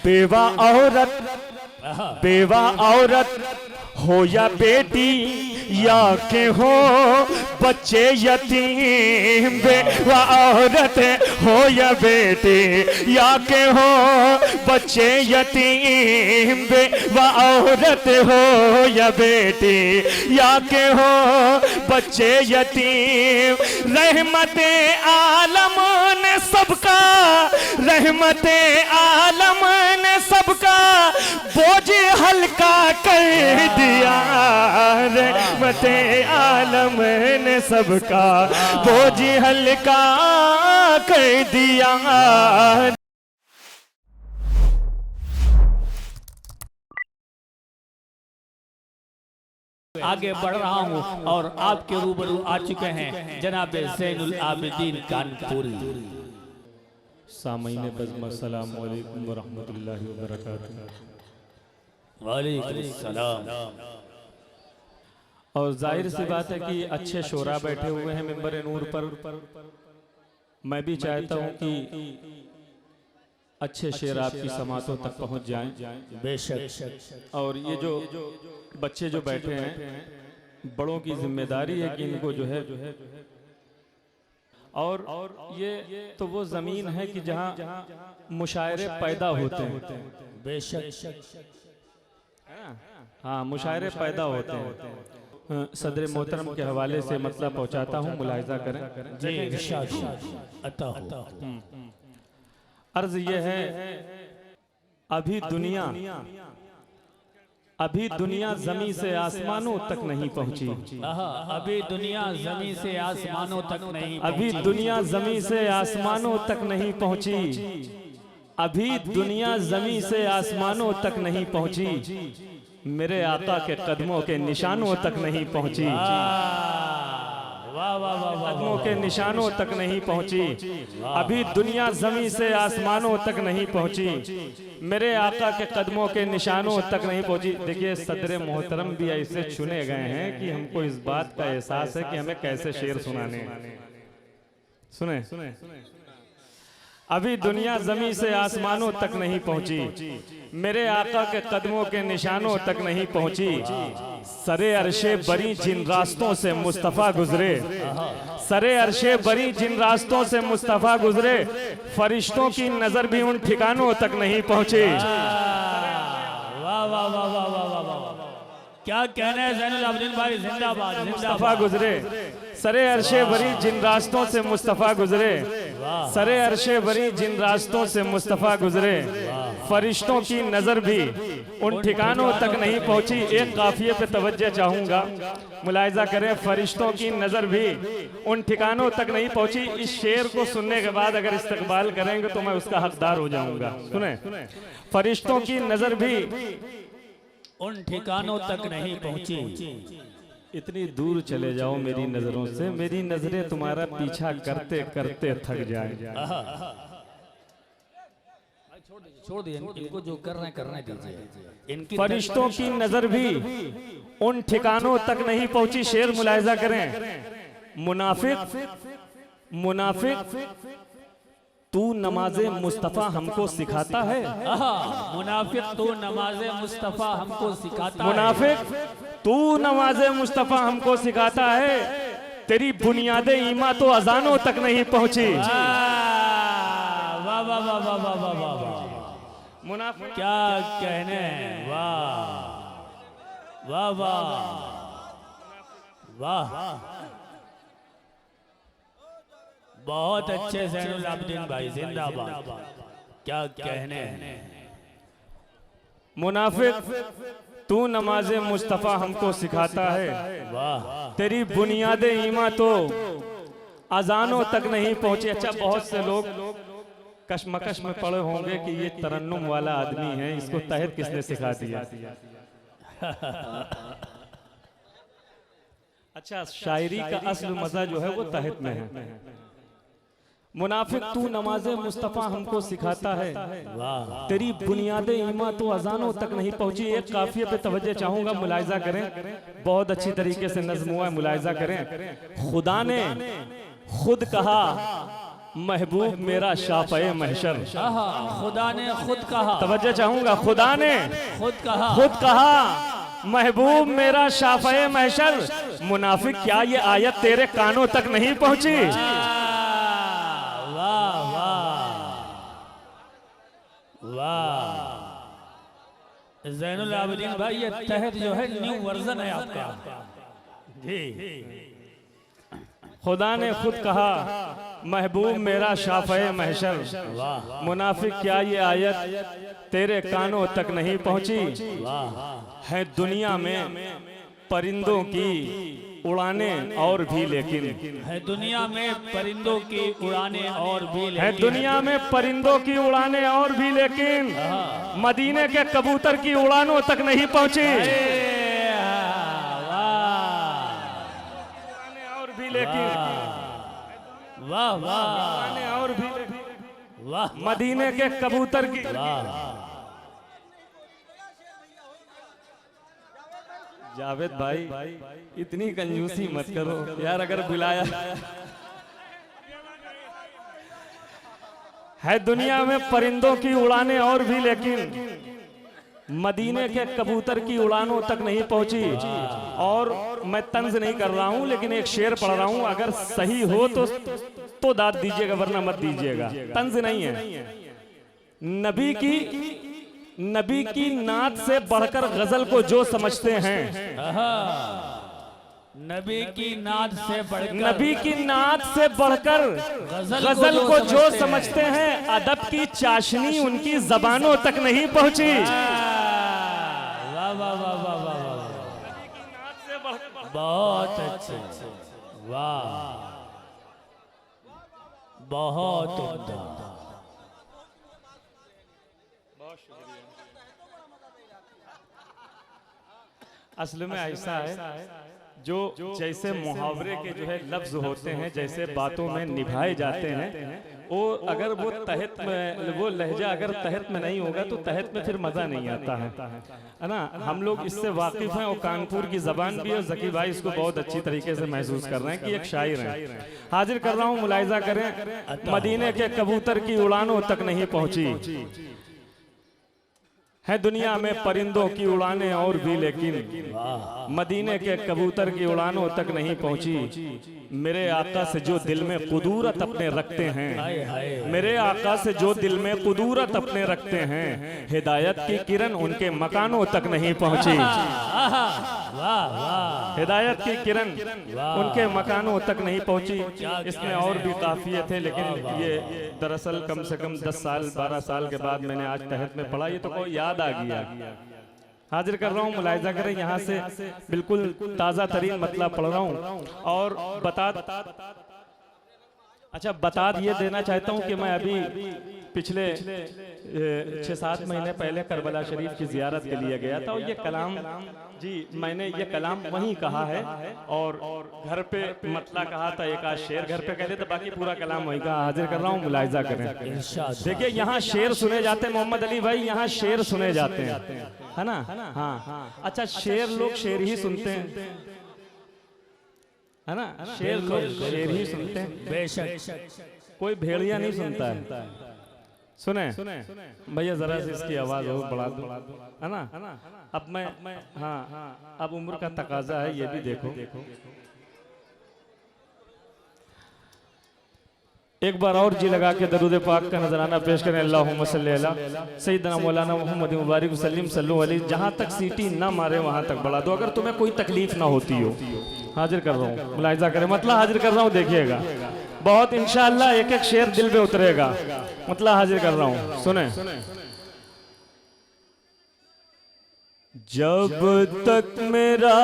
बेवा औरत हो या बेटी या के हो बच्चे यतीम, बेवा औरत हो या बेटी या के हो बच्चे यतीम, बेवा औरत हो या बेटी या के हो बच्चे यतीम। रहमते आलम ने सबका, रहमते आलम ने सबका बोझ हल्का कर दिया, रहमते आलम ने सबका बोझ हल्का कर दिया। आगे बढ़ रहा हूँ और आपके रूबरू आ चुके हैं जनाब ज़ैनुल आबिदीन कानपुरी। सामीन बज़्म अस्सलाम वालेकुम व रहमतुल्लाहि व बरकातुहू। वालेकुम सलाम। और जाहिर सी बात है कि अच्छे शोरा बैठे हुए हैं मिंबर नूर पर। मैं भी चाहता हूँ कि अच्छे शेर आपकी समातों तक पहुँच जाएं। बेशक। और ये जो बच्चे जो बैठे हैं, बड़ों की जिम्मेदारी है कि इनको जो है, और ये तो वो जमीन है कि जहाँ मुशायरे पैदा होते हैं। बेशक। हाँ, मुशायरे पैदा होते हैं। सदर मोहतरम के हवाले से मतलब पहुँचाता हूँ, मुलाहिजा करें। जी अता हो। अर्ज ये है, अभी दुनिया ज़मीं से आसमानों तक नहीं पहुंची। अभी दुनिया ज़मीं से आसमानों तक नहीं, अभी दुनिया ज़मीं से आसमानों तक नहीं पहुंची, अभी दुनिया ज़मीं से आसमानों तक नहीं पहुंची, मेरे आका के कदमों के निशानों तक नहीं पहुंची, कदमों के निशानों तक नहीं पहुंची। अभी दुनिया ज़मीं से आसमानों तक नहीं पहुंची, मेरे आका के कदमों के निशानों तक नहीं पहुंची। देखिए, सदर मोहतरम भी ऐसे चुने गए हैं कि हमको इस बात का एहसास है कि हमें कैसे शेर सुनाने हैं। सुने, अभी दुनिया ज़मीं से आसमानों तक नहीं पहुंची, मेरे आका के कदमों के निशानों तक नहीं पहुंची। सरे अरशे बरी जिन रास्तों से मुस्तफ़ा गुजरे, सरे अरशे बरी जिन रास्तों से मुस्तफ़ा गुजरे, फरिश्तों की नजर भी उन ठिकानों तक नहीं पहुंची। वाह वाह वाह वाह वाह वाह, क्या कहना है ज़ैनुल आबिदीन भाई, जिंदाबाद। मुस्तफ़ा गुजरे, सरे अरशे बरी जिन रास्तों से मुस्तफ़ा गुजरे, सरे अरशे बरी जिन रास्तों से मुस्तफ़ा गुजरे, फरिश्तों की नजर भी उन ठिकानों तक नहीं पहुंची। एक काफिये पे तवज्जो चाहूंगा, मुलाहिजा करें। फरिश्तों की नजर भी उन ठिकानों तक नहीं पहुंची। इस शेर को सुनने के बाद अगर इस्तकबाल करेंगे तो मैं उसका हकदार हो जाऊंगा। सुने, फरिश्तों की नजर भी उन ठिकानों तक नहीं पहुंची। इतनी दूर चले जाओ मेरी नजरों से, मेरी नजरें तुम्हारा पीछा करते करते थक जाए। छोड़ दिए इनको, जो करने दीजिए। फरिश्तों की नजर भी उन ठिकानों तक नहीं पहुंची। शेर मुलाहिजा करें। मुनाफिक तू नमाज़े मुस्तफ़ा हमको सिखाता है, मुनाफिक तू नमाज़े मुस्तफ़ा हमको सिखाता है, मुनाफिक तू नमाज़े मुस्तफ़ा हमको सिखाता है, तेरी बुनियादे ईमा तो अजानों तक नहीं पहुंची। वाह वाह वाह वाह वाह वाह वाह, मुनाफिक क्या कहने। वाह वाह वाह वाह, बहुत अच्छे ज़ैनुल आबिदीन भाई, जिंदाबाद। क्या कहने। मुनाफिक तू नमाज़े मुस्तफ़ा हमको सिखाता है, वाह, तेरी बुनियादे ईमा तो अजानों तक नहीं पहुंची। अच्छा, बहुत से लोग कशमकश में पड़े होंगे कि ये तरन्नुम वाला आदमी है, इसको तहत किसने सिखा दिया। अच्छा, शायरी का असल मजा जो है वो तहत में है। मुनाफिक तू नमाज़े मुस्तफ़ा हमको सिखाता है, तेरी बुनियादे ईमा तो अजानों तक नहीं पहुंची। एक काफिये पे तवज्जो चाहूंगा, मुलाहिजा करें, बहुत अच्छी तरीके से नज़्म हुआ है, मुलाहिजा करें। खुदा ने खुद कहा महबूब मेरा शाफ़े महशर। आहा, खुदा ने खुद कहा, तवज्जो चाहूंगा, खुदा ने खुद कहा महबूब मेरा शाफ़े महशर। मुनाफिक क्या ये आयत तेरे कानों तक नहीं पहुंची? वाह वाह वाह। ज़ैनुल आबिदीन भाई, ये तहत जो है न्यू वर्जन है आपका जी। खुदा ने खुद कहा महबूब मेरा शाफ़े महशर। वाह मुनाफिक क्या ये आयत तेरे कानों तक नहीं पहुंची? वाह। है दुनिया में परिंदों की उड़ाने और भी लेकिन, है दुनिया में परिंदों की उड़ाने और भी है लेकिन, दुनिया में परिंदों की उड़ाने और भी लेकिन मदीने के कबूतर की उड़ानों तक नहीं पहुंची। और भी लेकिन, वाह वाह और भी वाह मदीने के कबूतर की। जावेद भाई इतनी कंजूसी मत करो यार, अगर बुलाया है दुनिया में परिंदों की उड़ाने और भी लेकिन मदीने के कबूतर की उड़ानों तक नहीं पहुंची। और मैं तंज नहीं कर रहा हूं, लेकिन एक शेर पढ़ रहा हूं, अगर सही हो तो दाद दीजिएगा, वरना मत दीजिएगा। तंज नहीं है। नबी की नात से बढ़कर गजल को जो समझते हैं, नबी की नात से बढ़कर, नबी की नात से बढ़कर गजल को जो समझते हैं, अदब की चाशनी उनकी जबानों तक नहीं पहुंची। वाह वाह वाह वाह वाह, बहुत अच्छे, वाह बहुत उम्दा। असल में ऐसा है, जो जैसे मुहावरे के जो है लफ्ज होते हैं, जैसे बातों में निभाए जाते हैं, वो अगर वो तहत में, वो लहजा अगर तहत में नहीं होगा तो तहत में फिर मजा नहीं आता है ना। हम लोग इससे वाकिफ हैं, और कानपुर की जबान भी, और जकी भाई इसको बहुत अच्छी तरीके से महसूस कर रहे हैं कि एक शायर है। हाजिर कर रहा हूँ, मुलाहिजा करें। मदीने के कबूतर की उड़ानों तक नहीं पहुंची, है दुनिया में परिंदों की उड़ाने और भी लेकिन मदीने के कबूतर की उड़ानों तक नहीं पहुंची। मेरे आका से जो दिल में कुदूरत अपने रखते हैं, मेरे आका से जो दिल में कुदूरत अपने रखते हैं, हिदायत की किरण उनके मकानों तक नहीं पहुंची। हिदायत की किरण उनके मकानों तक नहीं पहुंची। इसमें और भी काफिये थे, लेकिन ये दरअसल कम से कम 10 साल 12 साल के बाद मैंने आज तहत में पढ़ा, ये तो कोई याद आ गया। हाजिर कर रहा हूँ, मुलाहिजा करें, यहाँ से बिल्कुल ताज़ा तरीन मतलब पढ़ रहा हूँ। और बता ये देना चाहता हूँ कि मैं अभी पिछले 6-7 महीने पहले करबला शरीफ की जियारत के लिए गया था, और ये कलाम जी मैंने ये कलाम वहीं कहा है, और घर पे मतला कहा था, एक आध शेर घर पे कहते थे, बाकी पूरा कलाम वहीं कहा। हाजिर कर रहा हूँ, मुलाहिजा करें। देखिए यहाँ शेर सुने जाते हैं, मोहम्मद अली भाई, यहाँ शेर सुने जाते हैं, है ना। हाँ, अच्छा, शेर लोग शेर ही सुनते हैं, है ना। शेर लोग शेर ही सुनते हैं, बेशक। कोई भेड़िया नहीं सुनता है। सुने भैया, जरा से इसकी आवाज और बढ़ा दो, है ना। अब मैं हाँ, अब उम्र का तकाजा है, ये भी देखो। एक बार और जी लगा के दरूद पाक का नजराना पेश करें। अल्लाहुम्मा सल्ली अला सय्यदना मौलाना मुहम्मद मुबारक वसल्लम सल्लल्लाहु अलैहि। जहां तक सीटी ना मारे वहां तक बढ़ा दो, अगर तुम्हें कोई तकलीफ ना होती हो। हाजिर कर रहा हूँ, मुलाहिजा करें, मतलब हाजिर कर रहा हूँ, देखिएगा बहुत इंशाअल्लाह एक एक शेर दिल पे उतरेगा। मतलब हाजिर कर रहा हूँ, सुने। जब तक मेरा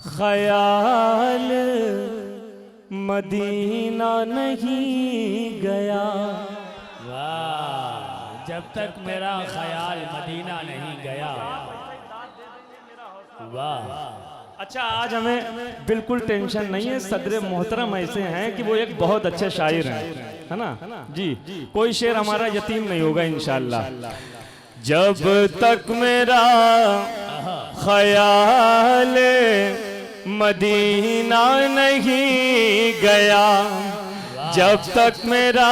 ख्याल मदीना नहीं गया, वाह, जब तक मेरा ख्याल मदीना नहीं गया, वाह। अच्छा, आज हमें बिल्कुल टेंशन नहीं है, सदर मोहतरम ऐसे हैं कि वो एक बहुत अच्छे शायर हैं, है ना जी। कोई शेर हमारा यतीम नहीं होगा इंशाअल्लाह। जब तक मेरा ख्याल मदीना नहीं गया, जब तक मेरा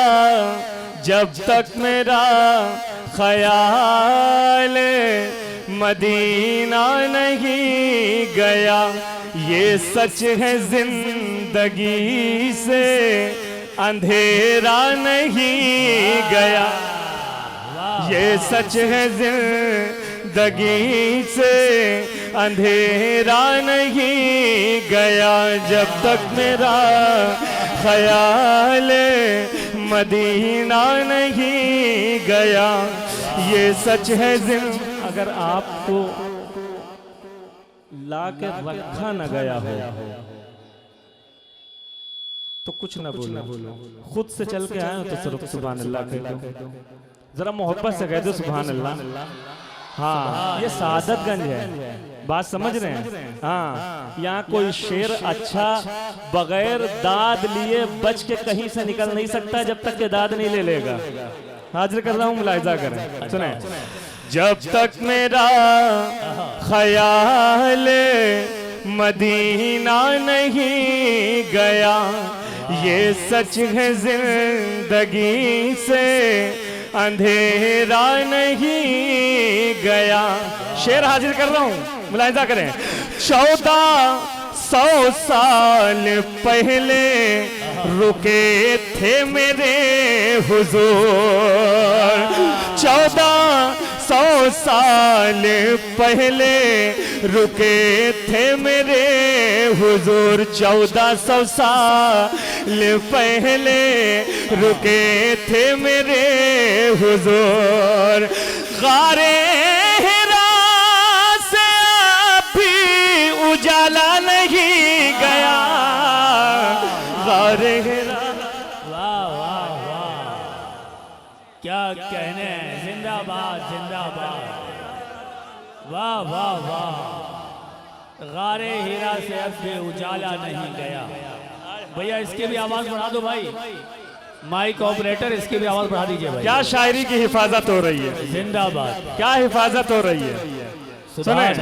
ख्याल मदीना नहीं गया। ये सच है जिंदगी से अंधेरा नहीं गया, ये सच है जिंदगी से अंधेरा नहीं गया, जब तक मेरा ख्याल मदीना नहीं गया। ये सच है अगर आपको ला के रखा न गया हो तो कुछ न बोलो, खुद से चल के आए हो तो सिर्फ सुभान अल्लाह कह दो, जरा मोहब्बत से कह दो सुभान अल्लाह। हाँ, ये सादतगंज है, बात समझ रहे हैं। हाँ, यहाँ कोई शेर अच्छा बगैर दाद लिए बच के कहीं से निकल नहीं सकता जब तक के दाद नहीं ले लेगा। हाजिर कर रहा हूँ, मुलाहिजा करें, सुने। जब तक मेरा ख्याल मदीना नहीं गया, ये सच है जिंदगी से अंधेरा नहीं गया। शेर हाजिर कर रहा हूँ, मुलाहिजा करें। 1400 साल पहले रुके थे मेरे हुजूर, 1400 साल पहले रुके थे मेरे हुजूर, 1400 साल पहले रुके थे मेरे हुजूर। गारे हिरा से अभी उजाला नहीं गया, गारे हिरा। वाह वाह वाह, क्या कहने, जिंदाबाद जिंदाबाद, वाह वाह वाह। गारे हीरा से अब भी उजाला नहीं गया। भैया इसकी भी आवाज बढ़ा दो भाई, माइक ऑपरेटर इसकी भी आवाज बढ़ा दीजिए भाई। क्या शायरी की हिफाजत हो रही है, जिंदाबाद, क्या हिफाजत हो रही है। सुने,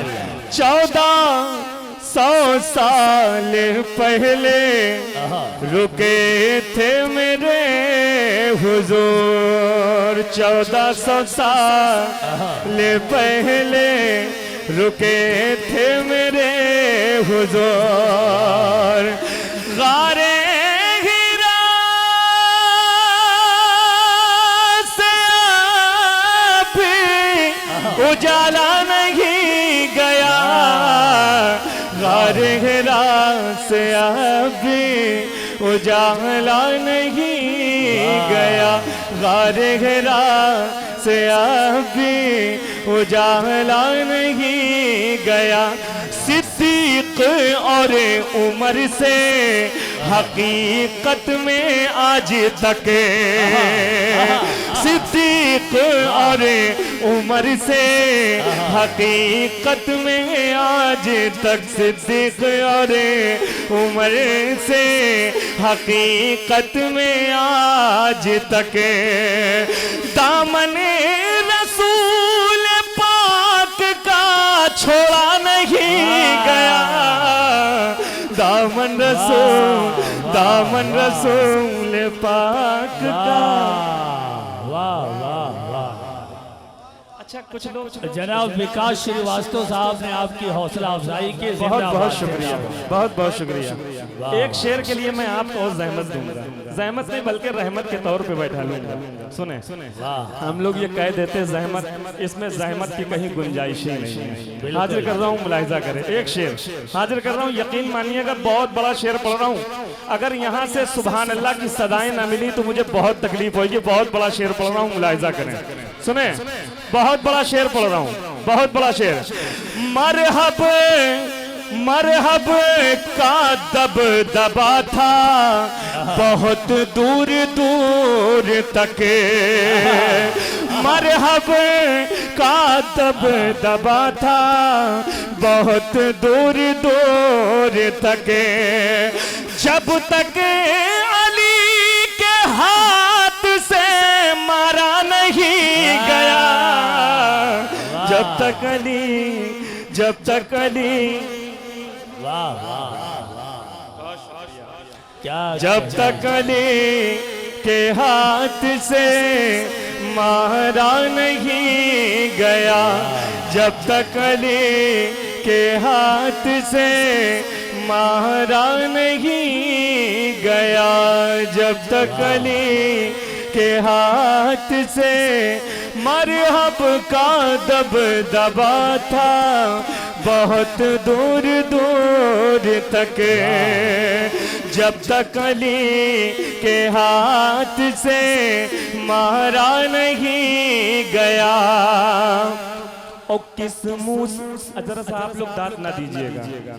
1400 साल पहले रुके थे मेरे हुजूर, 1400 साल पहले रुके थे मेरे हुजूर। गारे हिरा से अभी उजाला नहीं गया, गारे हिरा से अभी उजाला नहीं गया, गारे हिरा से अभी उजाला नहीं गया। सिद्दीक और उमर से हकीकत में आज तक, सिद्दीक और उमर से हकीकत में आज तक, सिद्दीक और उमर से हकीकत में आज तक। दामन रसूल पाक का छोड़ा नहीं गया, दामन रसूल पाक का। वाह वाह वाह। अच्छा, कुछ लोग, जनाब विकास श्रीवास्तव साहब ने आपकी हौसला अफजाई की, बहुत बहुत शुक्रिया, बहुत बहुत शुक्रिया। एक शेर के लिए मैं आपको और जहमत दूंगा, जहमत नहीं बल्कि रहमत के तौर पे बैठा लूंगा। सुने, हम लोग ये कह देते जहमत, इसमें जहमत की कहीं गुंजाइश ही नहीं है। हाजिर कर रहा हूँ, मुलाहिजा करें, एक शेर हाजिर कर रहा हूँ। यकीन मानिएगा बहुत बड़ा शेर पढ़ रहा हूँ, अगर यहाँ से सुभान अल्लाह की सदाएं ना मिली तो मुझे बहुत तकलीफ होगी। बहुत बड़ा शेर पढ़ रहा हूँ, मुलाहिजा करें, सुने, बहुत बड़ा शेर पढ़ रहा हूँ, बहुत बड़ा शेर। मरहब मरहब का दबदबा था बहुत दूर दूर तक, मरहब का दबदबा था बहुत दूर दूर तक। जब तक अली के हाथ से मारा नहीं गया, जब तक अली, जब तक अली, वाह वाह क्या जब तक अली के हाथ से मारा नहीं गया, जब तक अली के हाथ से मारा नहीं गया, जब तक अली के हाथ से मरहब का दबदबा था बहुत दूर दूर तक, जब तक अली के हाथ से मारा नहीं गया। और किस मुंह से, जरा सा आप लोग दांत ना दीजिएगा,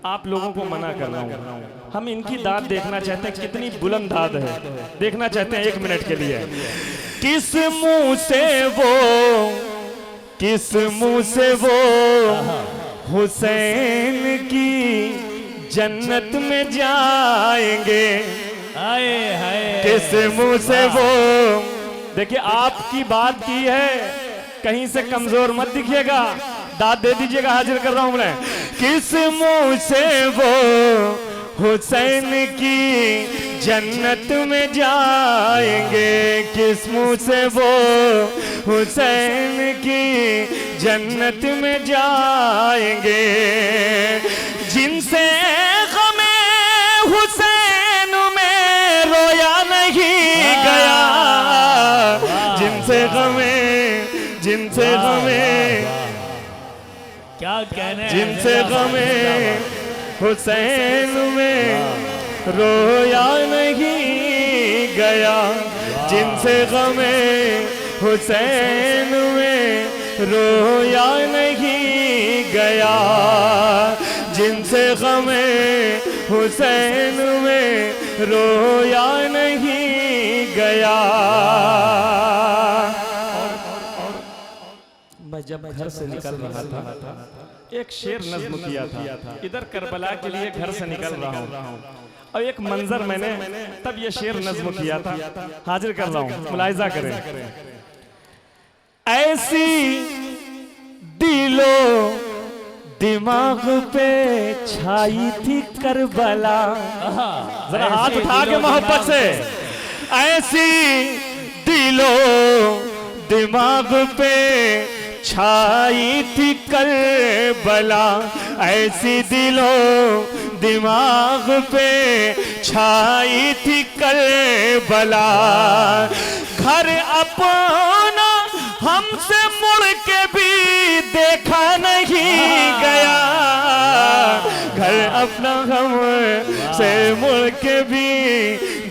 आप लोगों को मना कर रहा हूँ। हम इनकी दांत देखना चाहते हैं, कितनी बुलंद दांत है, देखना चाहते हैं 1 मिनट के लिए। किस मुंह से वो, किस मुंह से वो हुसैन की जन्नत में जाएंगे, हाय हाय किस मुंह से वो। देखिए आपकी बात की है, कहीं से कमजोर मत दिखिएगा, दाद दे दीजिएगा, हाजिर कर रहा हूं मैं। किस मुंह से वो हुसैन की जन्नत में जाएंगे, किस मुंह से वो हुसैन की जन्नत में जाएंगे, जिनसे गमे हुसैन में रोया नहीं गया, जिनसे गमे, जिनसे गमे, क्या कहने, जिनसे गमे हुसैन में रोया नहीं गया, जिनसे गमे हुसैन में रोया नहीं गया, जिनसे गमे हुसैन में रोया नहीं गया। मैं जब घर से निकल रहा था, एक शेर नज्म किया था, इधर करबला के लिए घर से निकल रहा हूँ, और एक मंजर मैंने तब ये शेर नज्म किया था, हाजिर कर रहा हूँ, मुलाहिजा करें। ऐसी दिलो दिमाग पे छाई थी करबला, जरा हाथ उठा के मोहब्बत से, ऐसी दिलो दिमाग पे छाई थी करबला, ऐसी दिलो दिमाग पे छाई थी करबला, घर अपना हमसे मुड़ के भी देखा नहीं गया, घर अपना हम से मुड़ के भी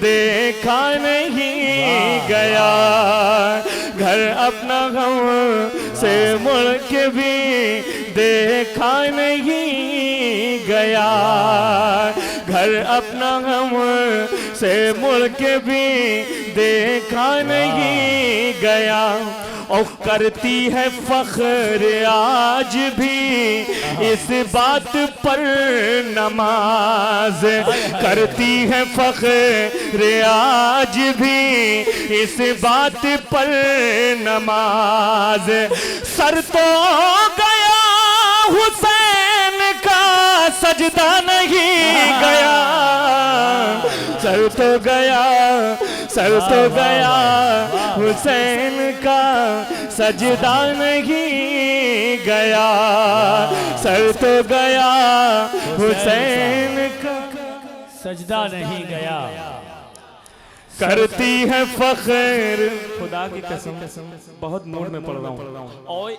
देखा नहीं गया, घर अपना हम से मुड़ के भी देखा नहीं गया, घर अपना हम से मुड़ के भी देखा नहीं गया। और करती है फख्र आज भी इस बात पर नमाज, करती है फख्र आज भी इस बात पर नमाज, सर तो गया हुसैन का सजदा नहीं गया, सर तो गया, सर तो गया हुसैन का सजदा नहीं गया, सर तो गया हुसैन का सजदा नहीं गया। करती है फख्र, खुदा की कसम बहुत मूड में पड़ रहा हूँ, और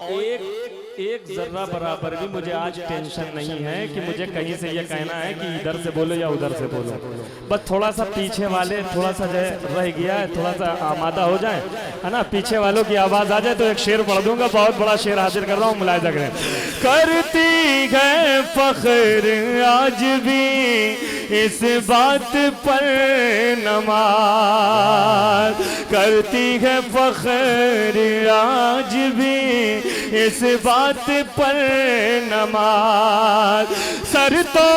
एक जर्रा बराबर भी मुझे आज टेंशन नहीं है कि मुझे कहीं से ये कहना है कि इधर से बोलो या उधर से बोलो, बस थोड़ा सा पीछे वाले थोड़ा सा जो रह गया है, थोड़ा सा आमादा हो जाए, है ना, पीछे वालों की आवाज आ जाए तो एक शेर पढ़ दूंगा, बहुत बड़ा शेर हाजिर कर रहा हूँ, मुलाहिजा करें। करती है फख्र आज भी इस बात पर नमाज, करती है फख्र आज भी इस बात पर नमाज, सर तो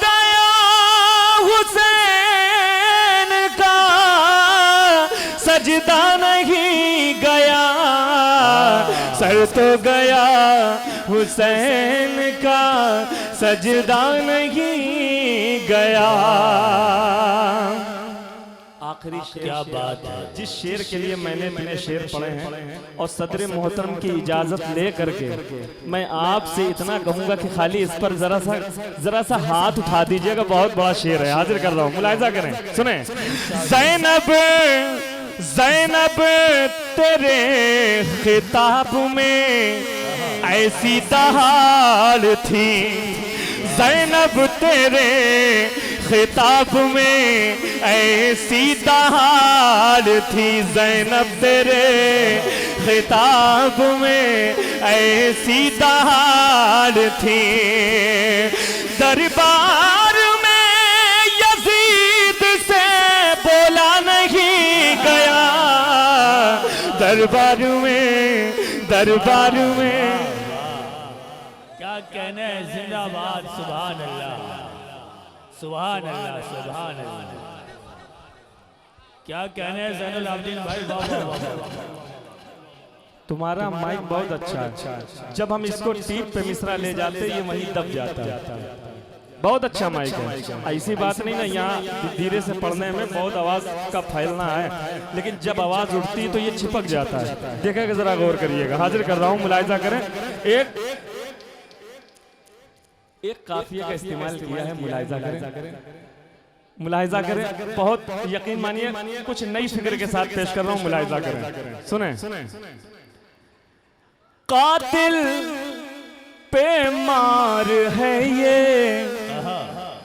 गया हुसैन का सजदा नहीं गया, सर तो गया हुसैन का, सजदा नहीं गया। आखिरी शेर, क्या बात है। जिस शेर के लिए मैंने इतने शेर पढ़े हैं और सदर मोहतरम की इजाजत ले करके मैं आपसे इतना कहूंगा कि खाली इस पर जरा सा हाथ उठा दीजिएगा। बहुत बड़ा शेर है, हाजिर कर रहा हूं, मुलाहिजा करें, सुने। ज़ैनब ज़ैनब तेरे खिताब में ऐसी दहाड़ थी, ज़ैनब तेरे खिताब में ऐसी दहाड़ थी, ज़ैनब तेरे खिताब में ऐसी दहाड़ थी। दरबार में यजीद से बोला नहीं गया, दरबार में क्या कहने हैं। जिंदाबाद, सुभान अल्लाह, सुभान अल्लाह, सुभान अल्लाह। क्या कहने हैं ज़ैनुल आबिदीन भाई, वाह वाह वाह। तुम्हारा माइक बहुत अच्छा है, जब हम इसको टीप पे मिसरा ले जाते ये वहीं दब जाता है। बहुत अच्छा माइक है, ऐसी बात नहीं ना, यहाँ धीरे से पढ़ने में बहुत आवाज का फैलना है, लेकिन जब आवाज उठती तो ये चिपक जाता है। देखिएगा, जरा गौर करिएगा, हाजिर कर रहा हूँ, मुलाहिजा करें। एक काफिया का इस्तेमाल किया है, मुलाहिजा करें, मुलाहिजा करें, बहुत यकीन मानिए कुछ नई फिक्र के साथ पेश कर रहा हूँ, मुलाहिजा करें, सुने। कातिल पे मार है ये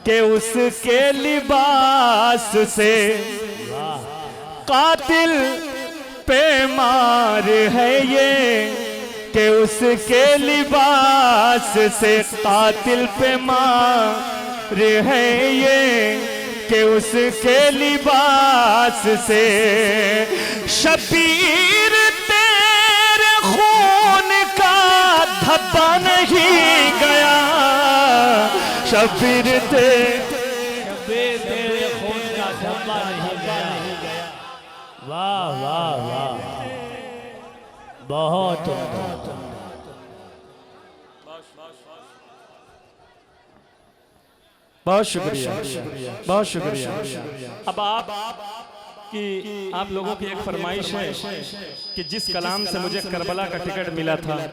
कि उसके लिबास से, कातिल पे मार है ये कि उसके लिबास से, कातिल पे मार है ये कि उसके लिबास से। शबीर तेरे खून का धब्बा नहीं गया, शबीर तेरे खून का धब्बा नहीं गया। वाह वाह वाह, बहुत बहुत शुक्रिया, बहुत शुक्रिया। अब आप लोगों की एक फरमाइश है कि जिस कलाम से मुझे करबला का टिकट मिला था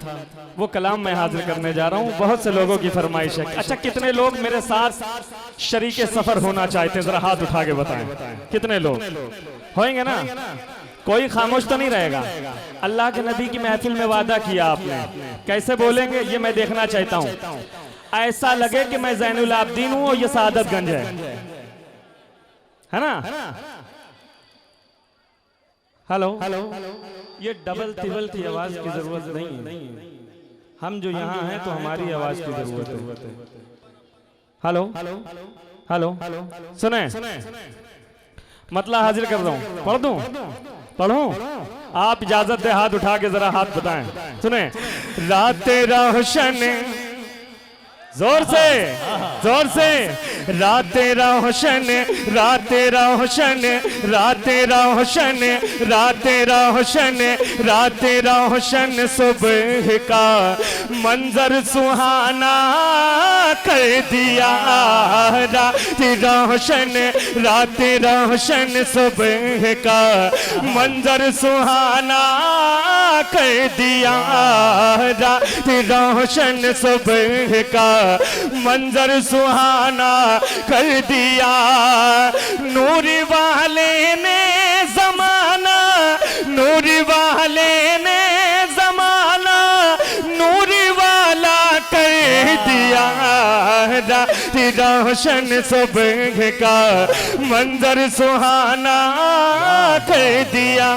वो कलाम मैं हाजिर करने जा रहा हूँ। बहुत से लोगों की फरमाइश है। अच्छा, कितने लोग मेरे साथ शरीके सफर होना चाहते हैं, जरा हाथ उठा के बताएं, कितने लोग होंगे ना? कोई खामोश तो नहीं रहेगा। अल्लाह के नबी की महफिल में वादा किया आपने, कैसे बोलेंगे ये मैं देखना चाहता हूँ। ऐसा लगे कि मैं ज़ैनुल आबिदीन हूँ और ये सादतगंज है ना? हेलो, ये डबल तिबल की आवाज की जरूरत नहीं है। हम जो यहाँ हैं तो हमारी आवाज की जरूरत है। हेलो हेलो, सुने, मतलब हाजिर कर रहा हूँ, पढ़ दूं, पढ़ूं? आप इजाजत दे, हाथ उठा के जरा हाथ बताएं। सुने। रात रोशन, जोर से, जोर से। रात रोशन, रात रोशन, रात रोशन, रात रोशन, रात रोशन, सुबह का मंजर सुहाना कर दिया। रात रोशन, रात रोशन, सुबह का मंजर सुहाना कर दिया। रात रोशन, सुबह का मंजर सुहाना कर दिया। नूर वाले ने जमाना, नूर वाले ने जमाना, नूर वाला कर दिया। रात रोशन, सुबह का मंजर सुहाना कर दिया।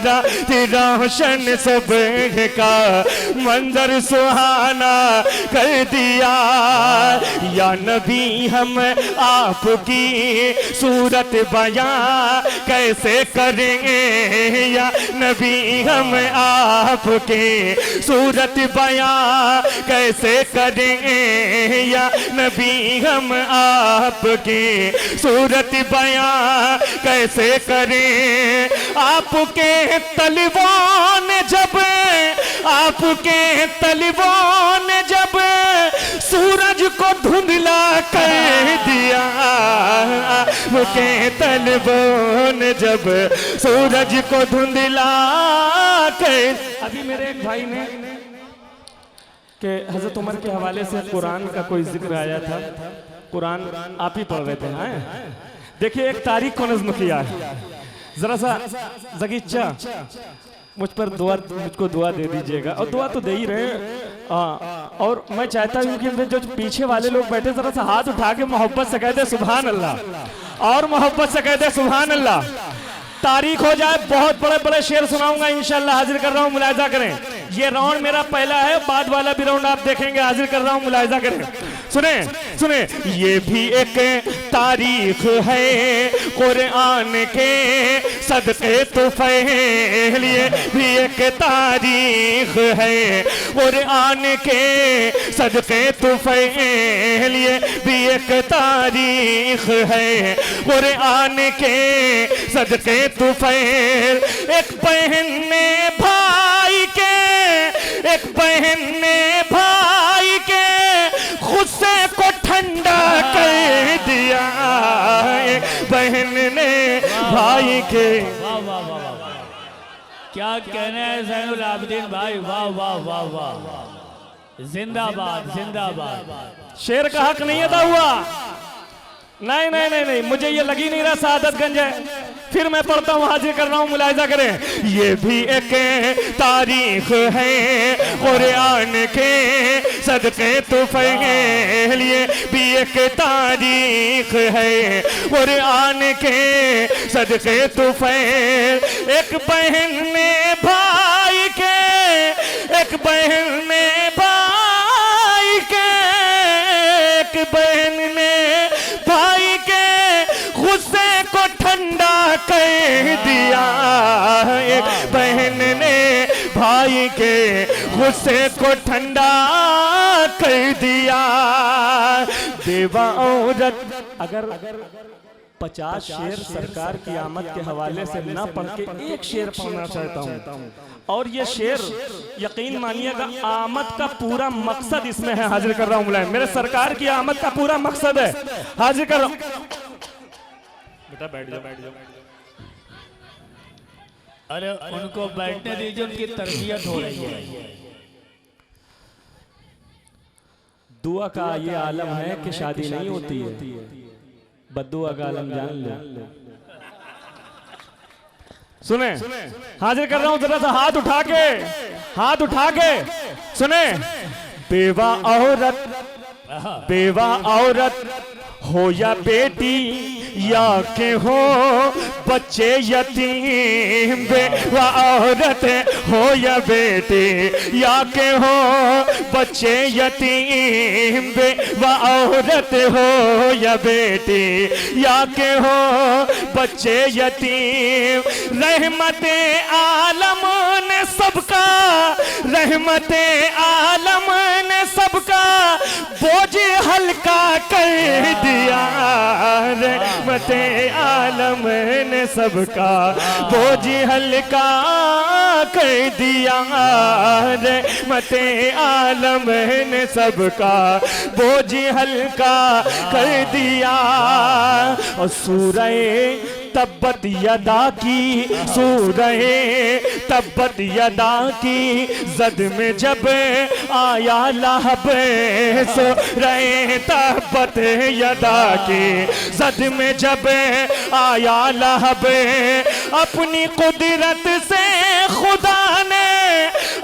रात रोशन, सुबह का मंजर सुहाना कर दिया। या नबी हम आपकी सूरत बयां कैसे करेंगे? या नबी हम आपकी सूरत बयां कैसे करेंगे? या नबी हम आपकी सूरत बयां कैसे करें? आपके तलवान जब आपके तलबों ने जब सूरज को धुंधला कर दिया, आपके तलबों ने जब सूरज को धुंधला कर। अभी मेरे एक भाई ने कि हजरत उमर के हवाले से कुरान का कोई जिक्र आया था, कुरान आप ही पढ़ रहे थे। हाँ देखिए एक तारीख को नज्म किया है, जरा सा जगीचा मुझ पर दुआ, मुझको दुआ दे दीजिएगा। और दुआ तो दे ही रहे हैं। और मैं चाहता हूँ कि जो पीछे वाले लोग बैठे जरा सा हाथ उठा के मोहब्बत से कह दे सुभान अल्लाह, और मोहब्बत से कह दे सुभान अल्लाह। तारीख हो जाए, बहुत बड़े बड़े शेर सुनाऊंगा इंशाल्लाह। हाजिर कर रहा हूँ, मुलाहिजा करें। ये राउंड मेरा पहला है, बाद वाला भी राउंड आप देखेंगे। हाजिर कर रहा हूँ, मुलाहिजा करें। सुने सुने, ये भी एक तारीख है कुरान के सदक़े तुफ़ैल, ये भी एक तारीख है कुरान के सदक़े तुफ़ैल, ये भी एक तारीख है कुरान के सदक़े तुफ़ैल। एक बहन ने भाई के, एक बहन ने भाई के गुस्से को ठंडा कर दिया, एक बहन ने भाई के। वाह वाह वाह वाह, क्या कहना है ज़ैनुल आबिदीन भाई, वाह वाह वाह वाह, जिंदाबाद जिंदाबाद। शेर का हक नहीं अदा हुआ। नहीं नहीं नहीं नहीं, मुझे ये लगी नहीं रहा सादतगंज है। फिर मैं पढ़ता हूँ, हाजिर कर रहा हूँ, मुलाहिजा करें। ये भी एक तारीख है कुरान के सदक़े तुफ़ैल, ये भी एक तारीख है कुरान के सदक़े तुफ़ैल। एक बहन ने भाई के, एक बहन ने भाई के, एक बहन ने भाई के गुस्से को ठंडा कर दिया, एक बहन ने भाई के गुस्से को ठंडा कर दिया। बेवा औरत, अगर 50 शेर सरकार की आमद के हवाले से ना पढ़ के एक शेर पढ़ना चाहता हूँ। और ये शेर यकीन मानिएगा आमद का पूरा मकसद इसमें है। हाजिर कर रहा हूँ मुलायम, मेरे सरकार की आमद का पूरा मकसद है। हाजिर कर रहा हूँ। बेटा बैठ जाओ, बैठ जाओ। अरे उनको बैठने दीजिए, उनकी तरबियत हो रही है। दुआ का ये आलम है कि शादी नहीं होती है, बद्दुआ का आलम जान लो। सुने, हाजिर कर रहा हूं, जरा सा हाथ उठा के, हाथ उठा के सुने। बेवा औरत, बेवा औरत हो या बेटी या के हो बच्चे यतीम, बेवा औरत हो या बेटी या के हो बच्चे यतीम, बेवा औरत हो या बेटी या के हो बच्चे यतीम। रहमते आलम ने सबका, रहमते आलम ने सबका बोझ हल्का कर दिया, रहमते आलम ने सबका बोझ हल्का कर दिया, रहमते आलम ने सबका बोझ हल्का कर दिया। और सूरह तब्बत यदा की, सूरह तब्बत यदा की जद में जब आया लहब, सूरह तब्बत यदा की जद में जब आया लहब। अपनी कुदरत से खुदा ने,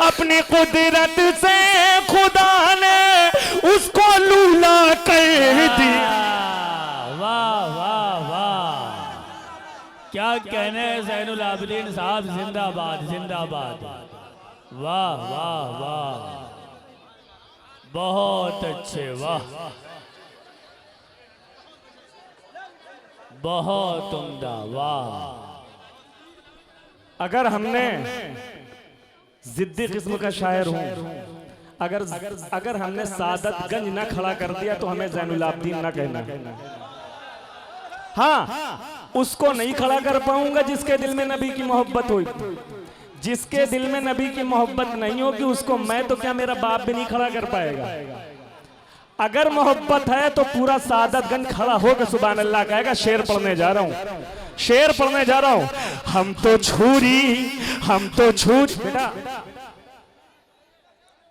अपनी कुदरत से खुदा ने उसको लूला कर दिया। वाह वाह वाह, क्या कहने हैं ज़ैनुल आबिदीन साहब, जिंदाबाद जिंदाबाद। वाह वाह वाह, बहुत अच्छे, वाह बहुत उम्दा, वाह। अगर हमने जिद्दी किस्म का शायर हूं, अगर हमने सादतगंज ना खड़ा कर दिया तो हमें ज़ैनुल आबिदीन ना कहना। हाँ, उसको नहीं खड़ा कर पाऊंगा जिसके दिल में नबी की मोहब्बत हुई, जिसके दिल में नबी की मोहब्बत नहीं होगी उसको मैं तो क्या मेरा बाप भी नहीं खड़ा कर पाएगा। अगर मोहब्बत है तो पूरा सादतगंज खड़ा होकर सुभान अल्लाह कहेगा। शेर पढ़ने जा रहा हूं, शेर पढ़ने जा रहा हूं। हम तो छूट बेटा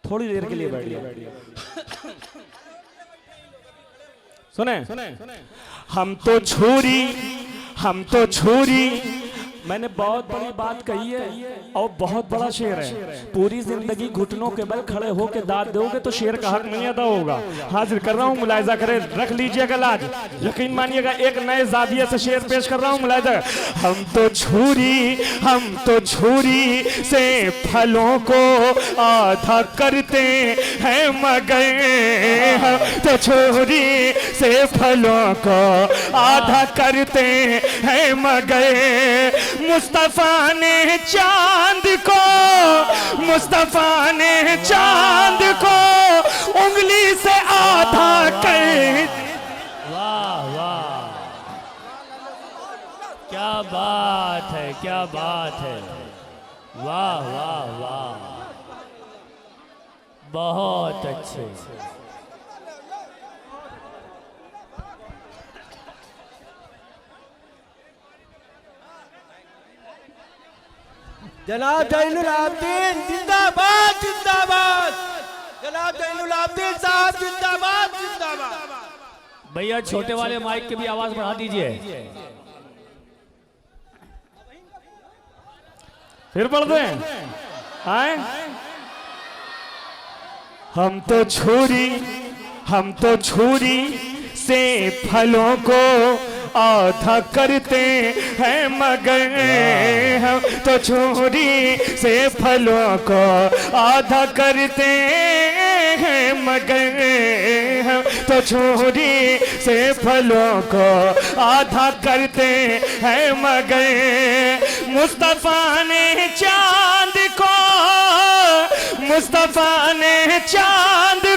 थोड़ी देर के लिए बैठिए, सुने। हम तो छुरी मैंने बहुत बड़ी बात कही है और बहुत बड़ा शेर है। पूरी जिंदगी घुटनों के बल खड़े होकर दाद दोगे तो शेर का हक नहीं अदा होगा। हाजिर कर रहा हूँ, मुलायजा करें, रख लीजिएगा लाज, यकीन मानिएगा। एक नए जाविये से शेर पेश कर रहा हूँ, मुलायजा। हम तो छुरी से फलों को आधा करते हैं मगर, हम तो छुरी से फलों को आधा करते हैं मगर, मुस्तफा ने चांद को उंगली से आधा कर। वाह वाह, क्या बात है, क्या बात है। वाह वाह वाह, बहुत अच्छे। जनाब जैनुल आबदीन जिंदाबाद जिंदाबाद, जनाब जैनुल आबदीन साहब जिंदाबाद जिंदाबाद। भैया छोटे वाले माइक की भी आवाज बढ़ा दीजिए। फिर पढ़ दें। आए हम तो छुरी से फलों को आधा करते हैं मगर, हम तो छुरी से फलों को आधा करते हैं मगर, हम तो छुरी से फलों को आधा करते हैं मगर, मुस्तफा ने चांद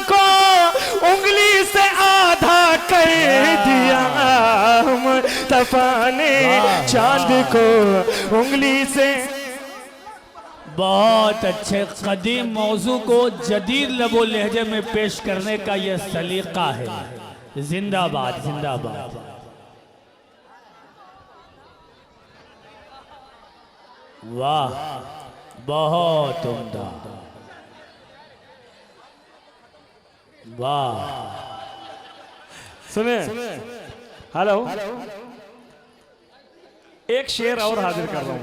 को उंगली से आधा कर दिया, मुस्तफा ने चांद को उंगली से। बहुत अच्छे। कदीम मौजू को जदीद लबो लहजे में पेश करने का यह सलीका है। जिंदाबाद जिंदाबाद। वाह, बहुत उम्दा। वाह, सुने, हेलो, एक शेर और हाजिर कर रहा हूं।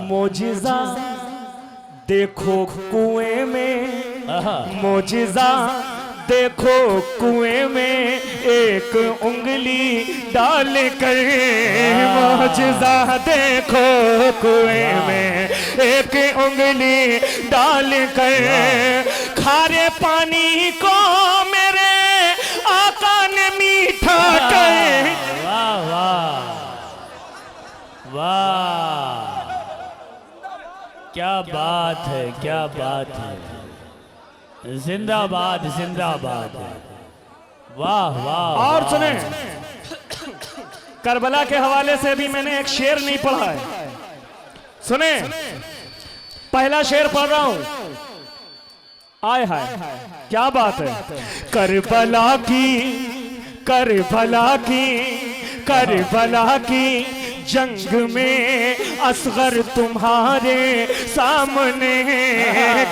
मोजिजा देखो कुएं में, मोजिजा देखो कुएं में एक उंगली डाल कर, मोजिजा देखो कुएं में एक उंगली डाल कर, खारे पानी को मेरे आका ने मीठा कर। वाह वाह वाह, क्या बात है, क्या बात है। जिंदाबाद जिंदाबाद। वाह वाह। और सुने, करबला के हवाले से भी मैंने एक शेर नहीं पढ़ा है। सुने, पहला शेर पढ़ रहा हूं। आय हाय, क्या बात है। करबला की जंग में असगर तुम्हारे सामने,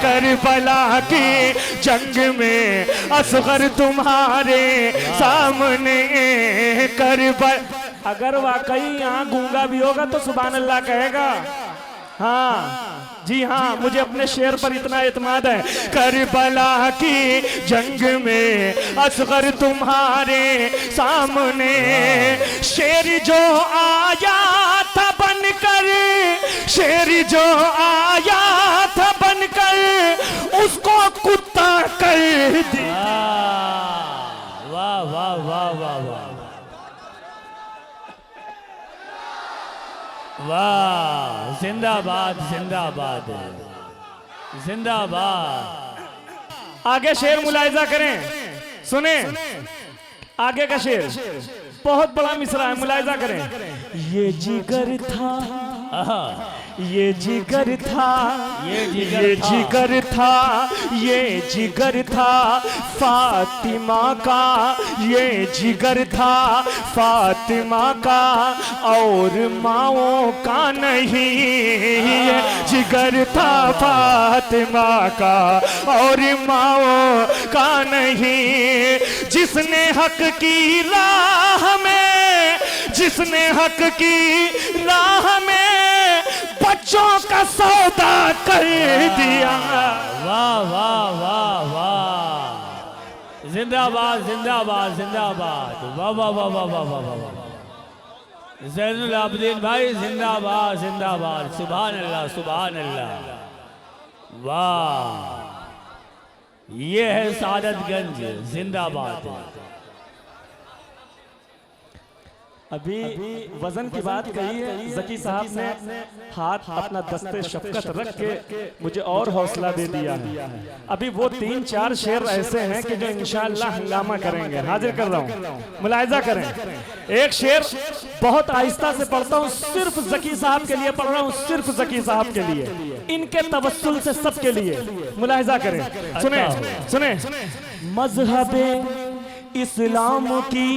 करबला की जंग में असगर तुम्हारे सामने, अगर वाकई यहाँ गूंगा भी होगा तो सुभान अल्लाह कहेगा। हाँ जी हाँ, मुझे अपने शेर पर इतना इत्मीनान है। करबला की जंग में असगर तुम्हारे सामने, शेर जो आया था बनकर, शेर जो आया था बनकर उसको कुत्ता कर दिया। वाह वाह वाह वाह वाह वाह, जिंदाबाद जिंदाबाद जिंदाबाद। आगे शेर मुलाहिजा करें, सुने आगे का शेर। बहुत बड़ा मिसरा है, मुलाहिजा करें। ये जिगर था, ये जिगर था, ये जिगर था, ये जिगर था फातिमा का, ये जिगर था फातिमा का और माओ का नहीं। ये जिगर था फातिमा का और माओ का नहीं। जिसने हक की राह में, जिसने हक की राह में बच्चों का सौदा कर दिया। वाह वाह वाह वाह, जिंदाबाद जिंदाबाद जिंदाबाद, वाह वाह वाह वाह वाह वाह वाह। ज़ैनुल आबिदीन भाई जिंदाबाद जिंदाबाद, सुभान अल्लाह सुभान अल्लाह, वाह। ये है सादतगंज, जिंदाबाद। अभी वजन की बात कही है, जकी साहब ने हाथ अपना दस्ते शफकत रख के मुझे और हौसला दे दिया है। अभी वो 3-4 शेर ऐसे हैं कि जो इंशाअल्लाह हंगामा करेंगे। हाजिर कर रहा हूँ, मुलाहिजा करें। एक शेर बहुत आहिस्ता से पढ़ता हूँ, सिर्फ जकी साहब के लिए पढ़ रहा हूँ, सिर्फ जकी साहब के लिए, इनके तवस्सुल से सबके लिए। मुलाहिजा करें, सुने सुने। मजहबे इस्लाम की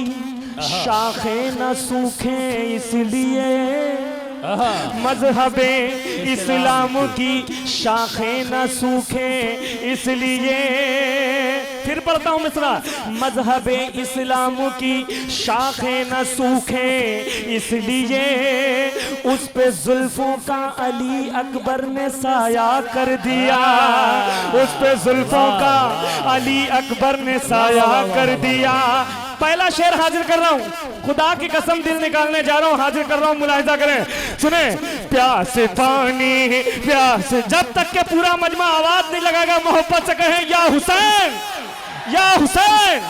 शाखें न सूखे इसलिए, मजहबे इस्लाम की शाखें न सूखे इसलिए। फिर पढ़ता हूँ मिसरा। मजहबे इस्लाम की शाखें न सूखे इसलिए, उस पे जुल्फों का अली अकबर ने साया कर दिया, उस पे जुल्फों का अली अकबर ने साया कर दिया। पहला शेर हाजिर कर रहा हूं, खुदा की कसम दिल निकालने जा रहा हूं, हाजिर कर रहा हूं, मुलाहिजा करें, सुने। प्यास पानी प्यास, जब तक के पूरा मजमा आवाज नहीं लगाएगा मोहब्बत से कहें या हुसैन या हुसैन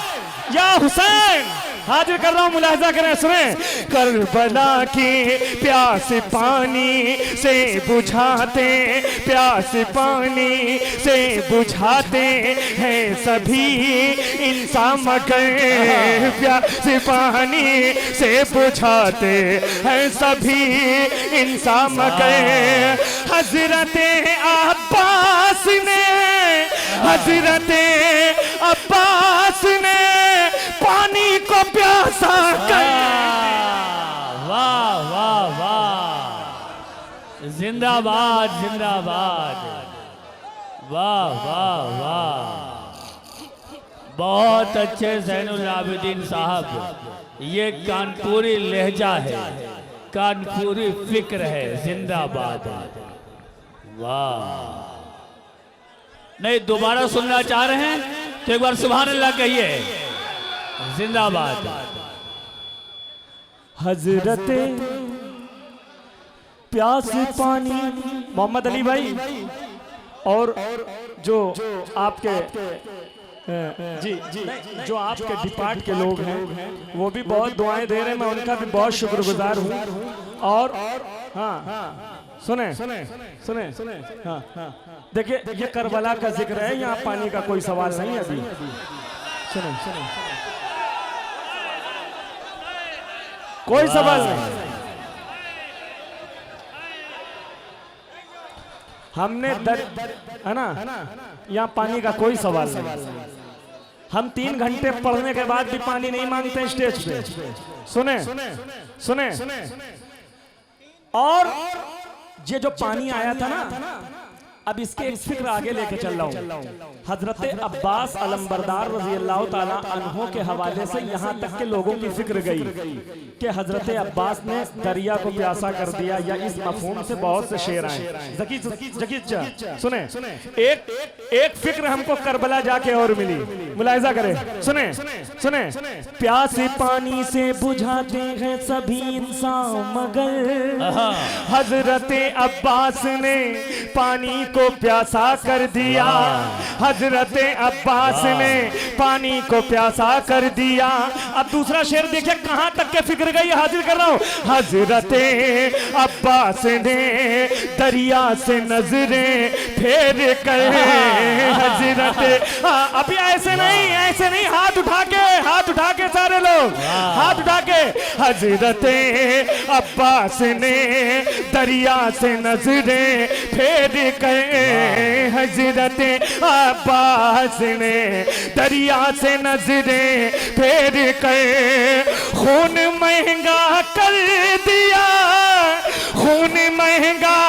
या हुसैन। हाजिर कर रहा हूं, मुलाहिजा करें, सुने। करबला की प्यास पानी से बुझाते, प्यास पानी से बुझाते हैं सभी इंसान, मगर प्यास पानी से बुझाते हैं सभी इंसान, मगर हजरत अब्बास ने, हजरत अब्बास ने पानी को प्यासा कर। वाह वाह वाह, जिंदाबाद जिंदाबाद, वाह वाह वाह। बहुत अच्छे ज़ैनुल आबिदीन साहब, ये कानपुरी लहजा है, कानपुरी फिक्र है, जिंदाबाद। वाह। नहीं, दोबारा सुनना चाह रहे हैं तो एक बार सुभान अल्लाह कहिए, जिंदाबाद। हजरत प्यास पानी, मोहम्मद अली भाई और जो आपके जी जी जो आपके डिपार्ट के लोग हैं वो भी बहुत दुआएं दे रहे हैं, मैं उनका भी बहुत शुक्रगुजार हूँ। और हाँ सुने सुने सुने सुने, हाँ हाँ देखिए ये करबला का जिक्र है, यहाँ पानी का कोई सवाल नहीं है अभी। सुने सुने, कोई सवाल नहीं। हमने है ना, यहाँ पानी का कोई सवाल नहीं। हम 3 घंटे पढ़ने के बाद भी पानी नहीं मांगते स्टेज पे। सुने सुने, और ये जो पानी आया था ना, अब इसके एक फिक्र आगे लेके चल रहा हूँ। हजरत अब्बास अलंबरदार रज़ी अल्लाह ताला अन्हो के हवाले से यहाँ तक के लोगों की फिक्र गई कि हजरत अब्बास ने दरिया को प्यासा कर दिया, या इस मफहूम से बहुत से शेर आए। जकी सुने, एक फिक्र हमको करबला जाके और मिली, मुलाहिजा करें, सुने सुने। प्यास पानी से बुझाते हैं सभी इंसान, मगर हजरत अब्बास ने पानी को प्यासा कर दिया, हजरत अब्बास ने पानी को प्यासा कर दिया। अब दूसरा शेर देखिए कहां तक के फिक्र गई, हाजिर कर रहा हूं। हजरत अब्बास ने दरिया से नजरें फेर कर, हजरत अभी ऐसे नहीं, हाथ उठा के सारे लोग हाथ उठा के। हजरत अब्बास ने दरिया से नजरें फेर कर, हजरत अब्बास ने दरिया से नजरें फेर कर, खून महंगा कर दिया, खून महंगा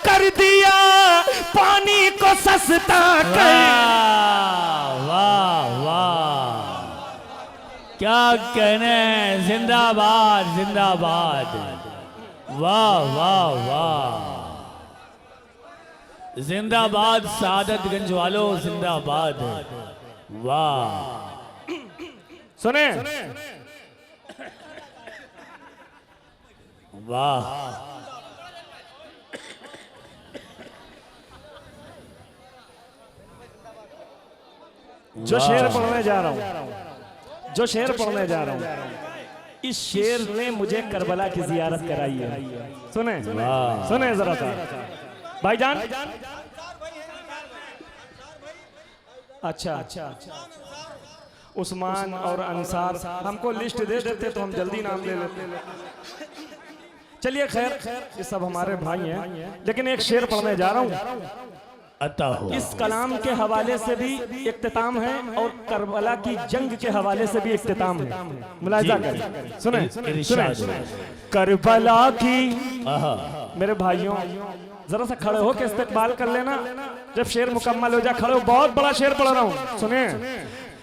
कर दिया, पानी को सस्ता कर। वाह वाह, क्या कहने, जिंदाबाद जिंदाबाद, वाह वाह वाह, जिंदाबाद सादतगंज वालों, जिंदाबाद, वाह। सुने वाह, जो शेर पढ़ने जा रहा हूं, जो शेर पढ़ने जा रहा हूं, इस शेर ने मुझे करबला की जियारत कराई है। सुने सुने जरा सा भाईजान। अच्छा, उस्मान और अंसार हमको लिस्ट दे देते तो हम जल्दी नाम ले लेते। चलिए खैर, ये सब हमारे भाई हैं, लेकिन एक शेर पढ़ने जा रहा हूं। इस कलाम के हवाले से भी इख्तिताम है और करबला की जंग के हवाले से भी इख्तिताम है। मुलाहिजा करें, सुने। करबला की, मेरे भाइयों जरा सा खड़े हो के इस्तकबाल कर लेना जब शेर मुकम्मल हो जाए। खड़े हो, बहुत बड़ा शेर पढ़ रहा हूं, सुने।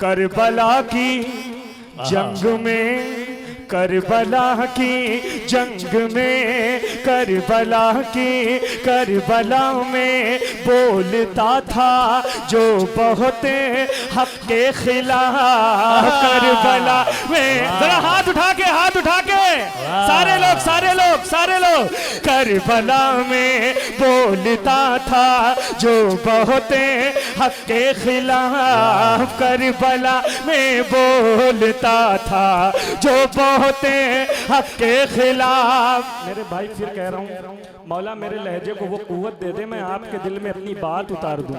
करबला की जंग में, करबला की जंग में, करबला की करबला में बोलता था जो बहुत हक के खिलाफ। करबला में, जरा हाथ उठा के सारे लोग। करबला में बोलता था जो बहुत हक के खिलाफ, करबला में बोलता था जो होते हक के खिलाफ। मेरे भाई फिर कह रहा हूं, मौला मेरे लहजे को वो कुव्वत दे दे, मैं आपके दिल में अपनी बात उतार दूं।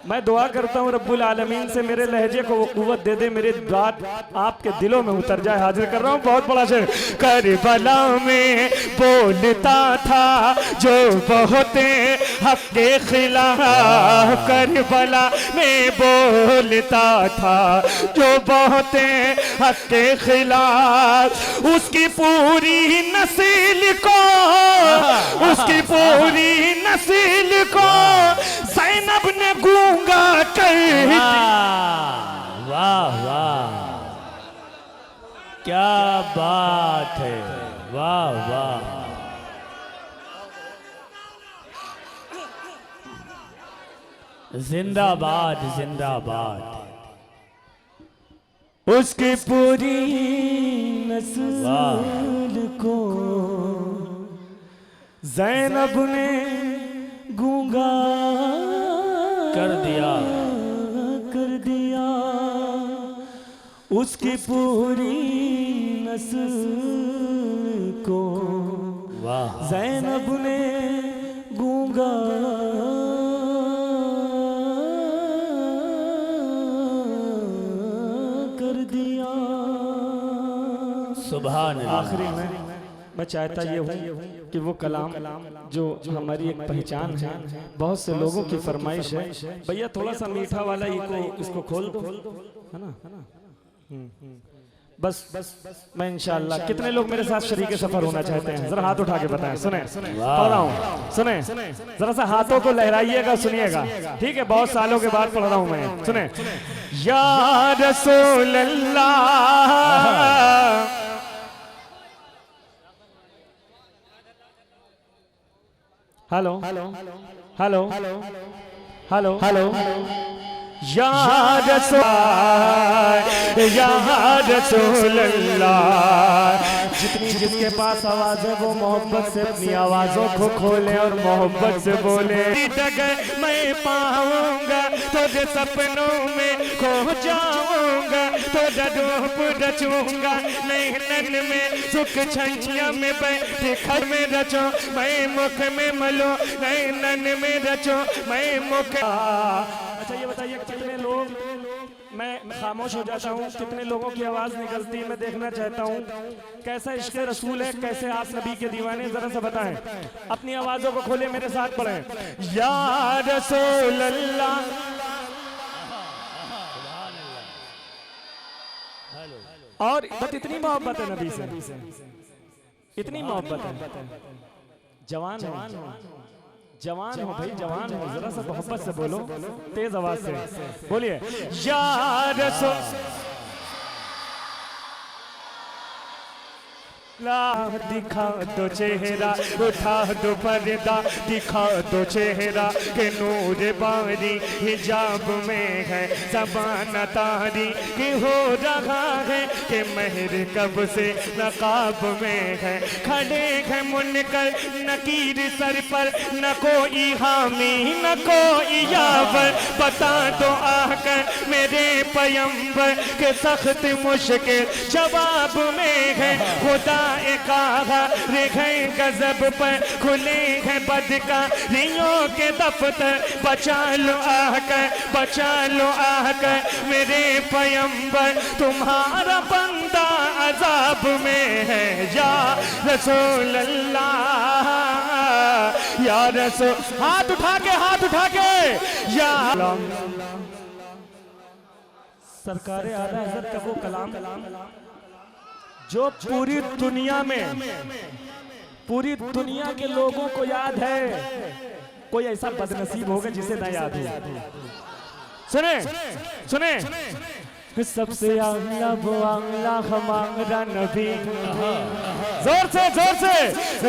मैं दुआ करता हूं रब्बुल आलमीन से मेरे लहजे को वो कुव्वत दे दे, मेरी बात आपके दिलों में उतर जाए। हाजिर कर रहा हूं बहुत बड़ा शेर। करबला में बोलता था जो बहुत हक के खिलाफ, करबला में बोलता था जो बहुत हक के खिलाफ। उसकी पूरी नस्ल को, उसकी पूरी नस्ल को ज़ैनब ने गूंगा कर दिया। वाह वाह, क्या बात है, वाह वाह। जिंदाबाद जिंदाबाद। उसकी पूरी नस्ल को ज़ैनब ने गूंगा कर दिया, कर दिया। उसकी पूरी नस्ल को वाह, ज़ैनब ने गूंगा कर दिया। सुभान अल्लाह। आखिरी में मैं चाहता ये हूँ कि वो कलाम जो हमारी एक पहचान है, बहुत से लोगों की फरमाइश है, भैया थोड़ा सा मीठा वाला इसको खोल दो, है ना। बस मैं इंशाअल्लाह, कितने लोग मेरे साथ शरीके सफर होना चाहते हैं, जरा हाथ उठा के बताएं। सुने पढ़ रहा हूँ, सुने जरा सा हाथों को लहराइएगा, सुनिएगा, ठीक है। बहुत सालों के बाद पढ़ रहा हूँ मैं, सुने। या रसूल अल्लाह, हेलो हेलो हेलो हेलो, या रसूल अल्लाह जितनी जिसके पास आवाज है वो मोहब्बत से अपनी आवाजों को खोले और मोहब्बत से बोले। मैं पाऊंगा तुझे सपनों में खो जाऊंगा, तो डूब रचूंगा नैनन में सुख छैया में बैठे घर में रचो, मैं मुख में मलो नैनन में रचो, मैं मुख। अच्छा ये बताइए कितने लोग, मैं खामोश हो जाता हूँ, कितने लोगों की आवाज निकलती है, मैं देखना चाहता हूँ कैसा इश्क़ रसूल है, कैसे आप नबी के दीवाने, जरा सा बताएं। अपनी आवाजों को खोले, मेरे साथ पढ़ें। या रसूल अल्लाह, और बस इतनी मोहब्बत है नबी से, इतनी मोहब्बत है। जवान हो, जवान हो भाई, जवान हो, जरा सा मोहब्बत से बोलो, तेज आवाज से बोलिए। या रसूल दिखा दो चेहरा, उठा दो पर्दा, दिखा दो चेहरा के नूर बारी हिजाब में है ज़बान तारी कि हो रहा है कि महर कब से नकाब में है। खड़े हैं मुनकर नकीर सर पर, न कोई हामी न कोई यावर, बता दो आकर मेरे पैगंबर के सख्त मुश्किल जवाब में है। खुदा गजब पर खुले हैं बदकारियों के दफ्तर, बचा लो आकर, बचा लो आकर मेरे पैगंबर, तुम्हारा बंदा अजाब में है। या रसूल अल्लाह, या रसूल, हाथ उठा के, हाथ उठा के। या सरकार आला हज़रत का वो कलाम जो पूरी दुनिया में, पूरी दुनिया के लोगों को याद है। कोई ऐसा बदनसीब होगा जिसे ना याद हो। सुने सुने, सबसे आला वो आला हमारा नबी, जोर से,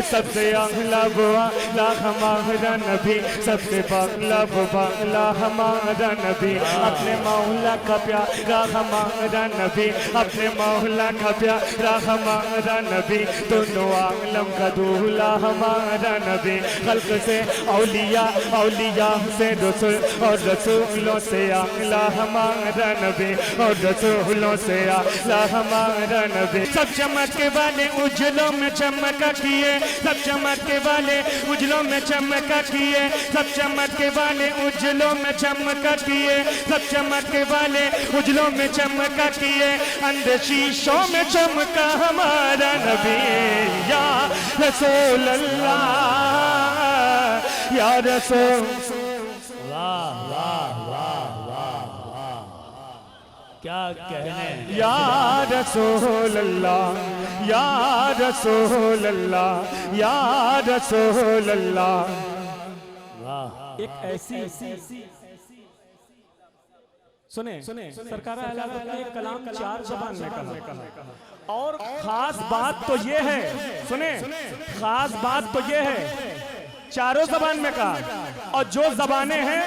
सबसे आला वो आला हमारा नबी, सबसे बाला वो बाला हमारा नबी, अपने मौला का प्यारा हमारा नबी, अपने मौला का प्यारा हमारा नबी, दोनों आलम का दूल्हा हमारा नबी। खल्क से औलिया, औलिया से रसूल, और रसूलों से आला हमारा नबी, और रसूलों से आला हमारा नबी। सब चमकने वाले उजलों में चमका किए, सब चमकने वाले उजलों में चमका किए, सब चमकने वाले उजलों में चमका किए, सब चमकने वाले उजलों में चमका किए, अंदर शीशों में चमका हमारा नबी। या रसूल अल्लाह, या रसूल। वाह वाह वाह वाह, क्या कहने। या रसूल अल्लाह, या रसूल अल्लाह, या रसूल अल्लाह। वाह, एक ऐसी सुने सरकार आला ने एक कलाम 4 ज़बान में कहा, और खास बात तो ये है, सुने खास बात तो ये है, चारों ज़बान में कहा। और जो ज़बानें हैं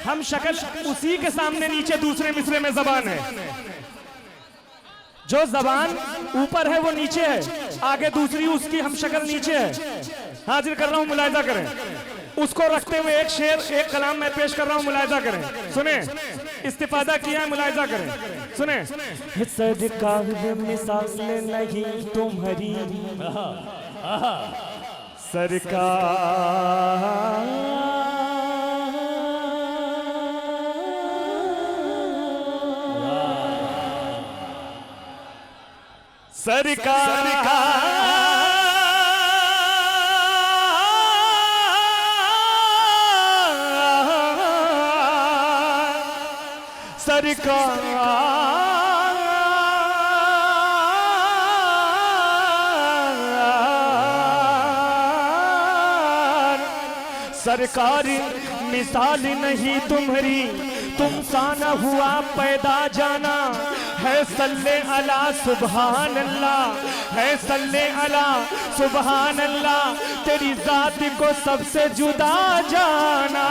हम शक्ल उसी के सामने नीचे दूसरे मिसरे में ज़बान है, जो ज़बान ऊपर है वो नीचे है, आगे दूसरी उसकी हम शक्ल नीचे है। हाजिर कर रहा हूं, मुलाहिजा करें। उसको रखते हुए एक शेर, एक कलाम मैं पेश कर रहा हूं, मुलाहिजा करें। सुने, इस्तिफादा किया है, मुलाहिजा करें। सुने, सरकार मिसाल नहीं तुम्हारी, सरकारी मिसाल नहीं तुम्हारी, तुम सा न हुआ पैदा जाना है। सल्ले अला सुबहान अल्लाह, है सल्ले अला सुबहान अल्लाह, तेरी जात को सबसे जुदा जाना।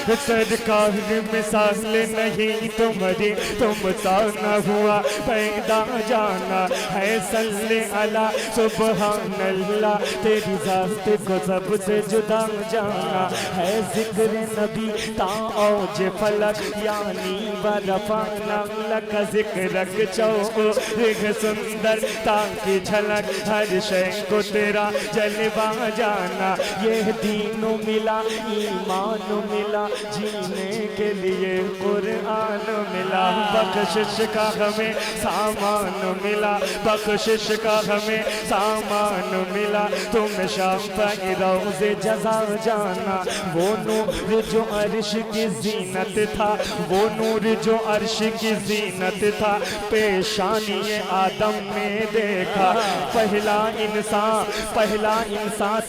सरकार मिसाल नहीं तुम्हारी, तुमसा न हुआ पैदा जाना है। सल्ले अला सुबहान अल्लाह, तेरी जात को सबसे जुदा जाना है। जिक्र नबी ताओज फलक यानी बरफाना लक जिक्र चौरिग सुंदरता की झलक, हर शय को तेरा जलवा जाना। ये दीन मिला ईमान मिला, जीने के लिए कुरान मिला। बख्शिश का हमें सामान मिला, बख्शिश का हमें सामान मिला। तुम शाम पर रोज़े जज़ा जाना, वो नूर जो अर्श की जीनत था, वो नूर जो अर्श की जीनत था। पेशानी आदम ने देखा, पहला इंसान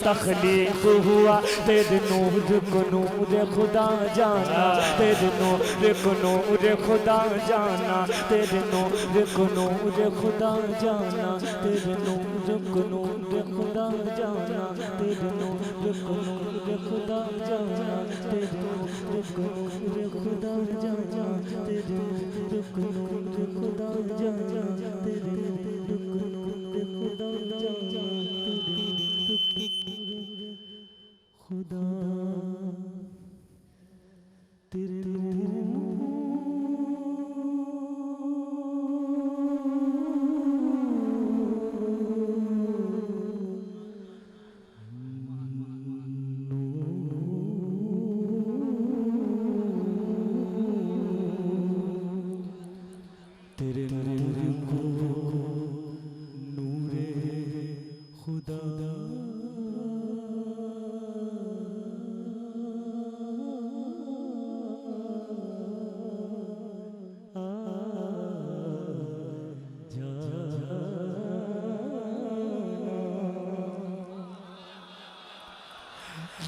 तख्लीक हुआ। तेरे नूर को नूर खुदा जाना, तेरे नूर को नूर खुदा जाना, तेरे नूर को नूर खुदा जाना, तेरे नूर को नूर खुदा जाना, तेरे नूर को नूर खुदा जाना, तेरे नूर को नूर खुदा जाना, तेरे नूर को नूर खुदा जाना, तेरे नूर को नूर खुदा जाना, खुदा तेरे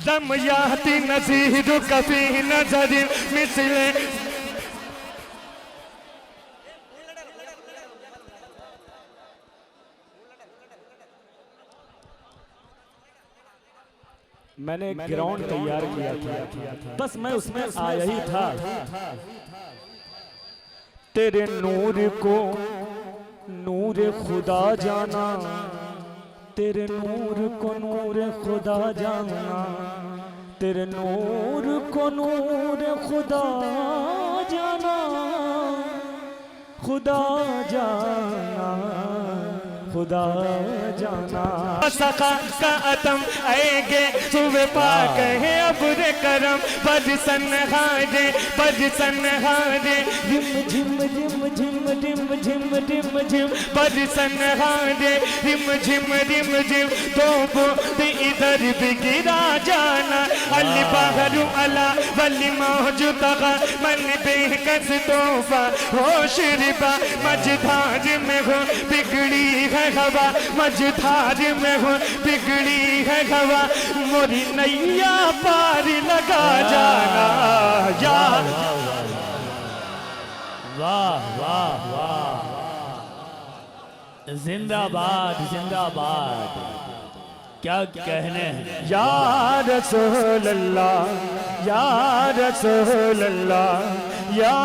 दम याती नज़ीर कभी नजर मिसले। मैंने एक ग्राउंड तैयार किया था, बस मैं उसमें आया ही था। तेरे नूर को नूर खुदा जाना, तेरे नूर को नूर खुदा जाना, तेरे नूर को नूर खुदा जाना, खुदा जाना, खुदा जाना। सखा का अतम आएगे सुबह पाक है अब्र करम, बरसन हारे बरसन हारे, रिम झिम रिम झिम रिम झिम रिम झिम, बरसन हारे रिम झिम तो बूंद इधर भी गिरा जाना। अली बहरू अला वली मौजूद मन बेकस तोहफा होश रिबा, मझधार में हो बिगड़ी है हवा, मझधार में हो बिगड़ी है हवा। मोरी नैया पार लगा जाना या। वाह वाह वाह, जिंदाबाद जिंदाबाद, क्या कहने हैं। या रसूल अल्लाह या रसूल अल्लाह या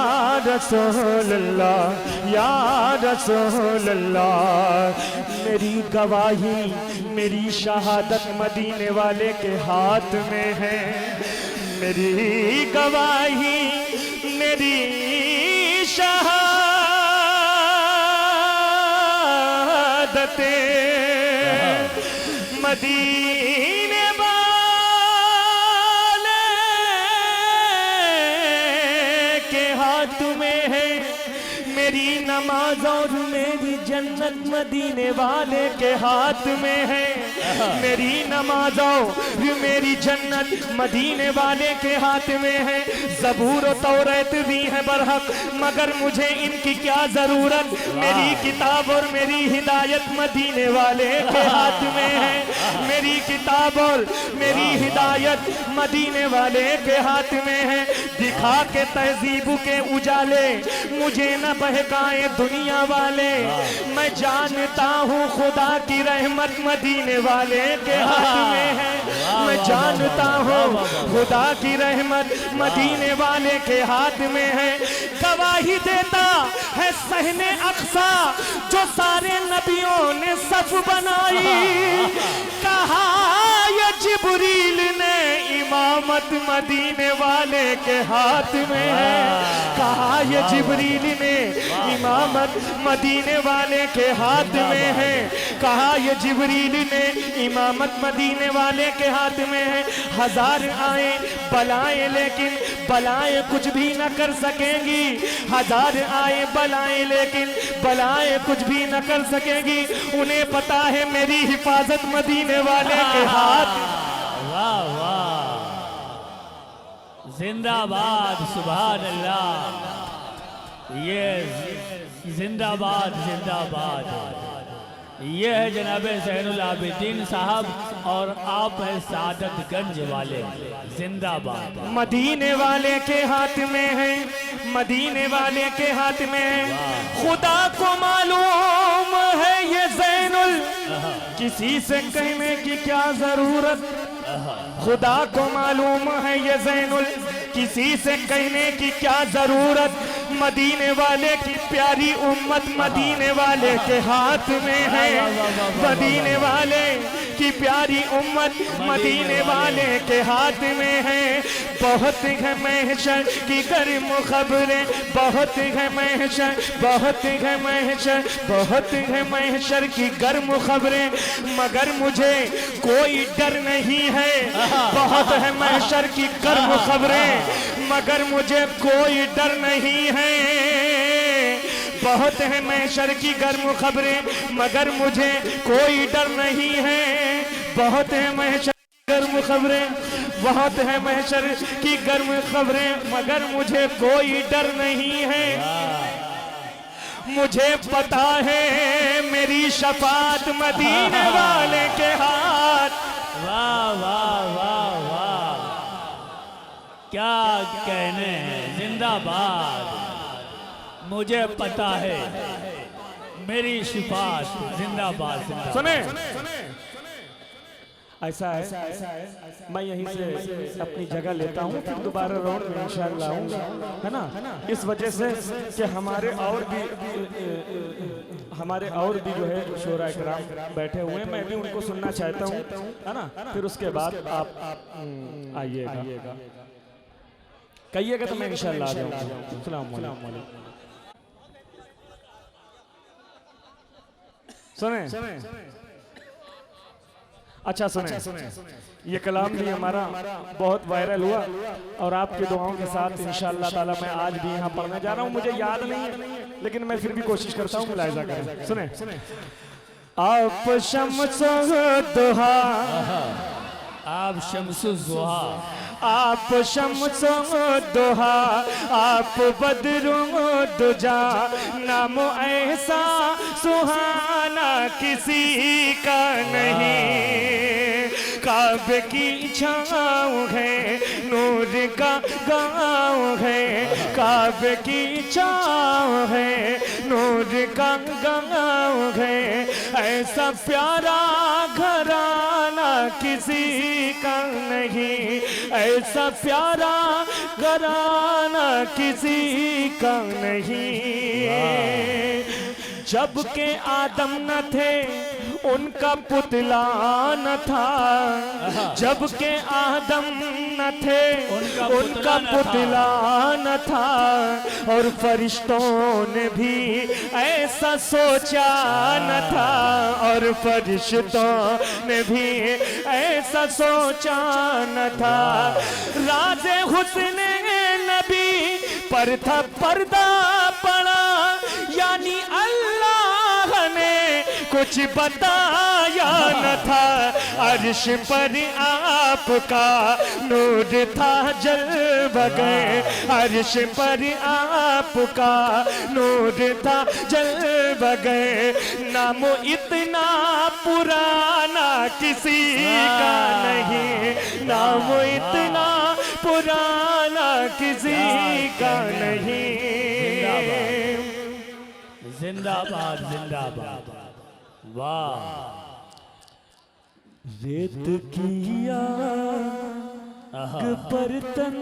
रसूल अल्लाह या रसूल अल्लाह। मेरी गवाही मेरी शहादत मदीने वाले के हाथ में है, मेरी गवाही मेरी शहादत मदीने वाले के हाथ में है। मेरी नमाज और मेरी जन्नत मदीने वाले के हाथ में है। मेरी नमाज और मेरी जन्नत मदीने वाले के हाथ में है। ज़बूर और तौरात भी है बरहक, मगर मुझे इनकी क्या जरूरत। मेरी किताब और मेरी हिदायत मदीने वाले के हाथ में है। मेरी किताब और मेरी हिदायत मदीने वाले के हाथ में है। दिखा के तहजीब के उजाले मुझे न बह बहकाए दुनिया वाले, मैं जानता हूँ खुदा की रहमत मदीने वाले के हाथ में है। मैं जानता हूँ खुदा की रहमत मदीने वाले के हाथ में है। गवाही देता है सहने अक्सा जो सारे नबियों ने सफ बनाई। कहा ये जिब्रील ने इमामत मदीने वाले के हाथ में है। कहा ये जिब्रील ने इमामत मदीने वाले के हाथ में है। कहा ये जिब्रील ने इमामत मदीने वाले के हाथ में है। हजार आए बलाएं लेकिन बलाएं कुछ भी न कर सकेंगी। हजार आए बलाएं लेकिन बलाएं कुछ भी न कर सकेंगी। उन्हें पता है मेरी हिफाजत मदीने वाले के हाथ। वाह वाह, जिंदाबाद, सुभान अल्लाह। ये जिंदाबाद जिंदाबाद। ये है जनाब ज़ैनुल आबिदीन साहब और आप है सादतगंज वाले। जिंदाबाद। मदीने वाले के हाथ में है, मदीने वाले के हाथ में है। खुदा को मालूम है ये ज़ैनुल, किसी से कहने की क्या जरूरत। खुदा को मालूम है ये ज़ैनुल, किसी से कहने की क्या जरूरत। मदीने वाले की प्यारी उम्मत मदीने वाले के हाथ में है। मदीने वाले की प्यारी उम्मत मदीने वाले के हाथ में है। बहुत है महशर की गर्म खबरें, बहुत है महशर, बहुत है महशर, बहुत है महशर की गर्म खबरें, मगर मुझे कोई डर नहीं है। बहुत है महशर की गर्म खबरें, मगर मुझे कोई डर नहीं है। बहुत है महशर की गर्म खबरें, मगर मुझे कोई डर नहीं है। बहुत है महशर की गर्म खबरें, बहुत है महशर की गर्म खबरें, मगर मुझे कोई डर नहीं है। मुझे पता है मेरी शफात मदीने वाले के हाथ। वाह वाह वाह वाह, क्या कहने हैं। जिंदाबाद। मुझे पता है मेरी शिफात। जिंदाबाद जिंदाबाद। सुने ऐसा है, मैं यहीं से अपनी जगह लेता हूँ, फिर दोबारा राउंड में इंशाअल्लाह आऊँगा, है ना। इस वजह से कि हमारे और भी जो है शोरा इकराम बैठे हुए हैं, मैं भी उनको सुनना चाहता हूँ, है ना। फिर उसके बाद आप आइएगा, कहिएगा तो मैं इंशाअल्लाह आ जाऊँगा। अस्सलाम वालेकुम। सुने अच्छा सुने, ये कलाम भी हमारा बहुत वायरल हुआ और आपकी दुआओं के साथ इंशाअल्लाह ताला मैं आज भी यहाँ पढ़ने जा रहा हूँ। मुझे याद नहीं है लेकिन मैं फिर भी कोशिश करता हूँ मुलाहिजा करें। सुने आप शम्सो दुहा, आप शम्सुज़्ज़ुहा, आप शम्सो दुहा, आप बदरो दुजा, नाम ऐसा सुहाना किसी का नहीं। काबे की छाँव है, नूर का गाँव है। काबे की छाँव है, नूर का गाँव है। ऐसा प्यारा घराना किसी का नहीं। ऐसा प्यारा घराना किसी का नहीं। जब के आदम न थे उनका पुतला न था। जब के आदम न थे उनका पुतला न था। और फरिश्तों ने भी ऐसा सोचा न था। और फरिश्तों ने भी ऐसा सोचा न था। राज़े हुस्न नबी पर था पर्दा पड़ा, यानी अल्लाह ने कुछ बताया न था। अर्श पर आपका नूर था जल बगैर। अर्श पर आपका नूर था जल बगैर। नाम इतना पुराना किसी का नहीं। नाम इतना पुराना किसी का नहीं। जिंदाबाद जिंदाबाद। वाह। रेत की आग पर तन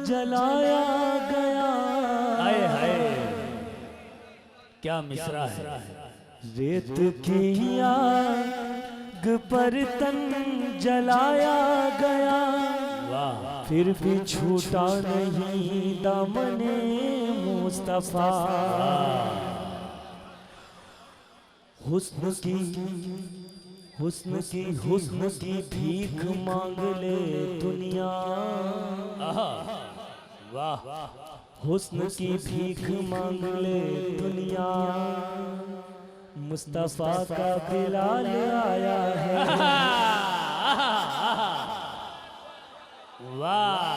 जलाया गया। हाय हाय क्या मिसरा है। रेत की आग पर तन जलाया गया। वाह। फिर भी छूटा नहीं दामने मुस्तफा। हुस्न की भीख मांग ले दुनिया। वाह। हुस्न की भीख मांग ले दुनिया। मुस्तफा का बिलाल आया है। वाह।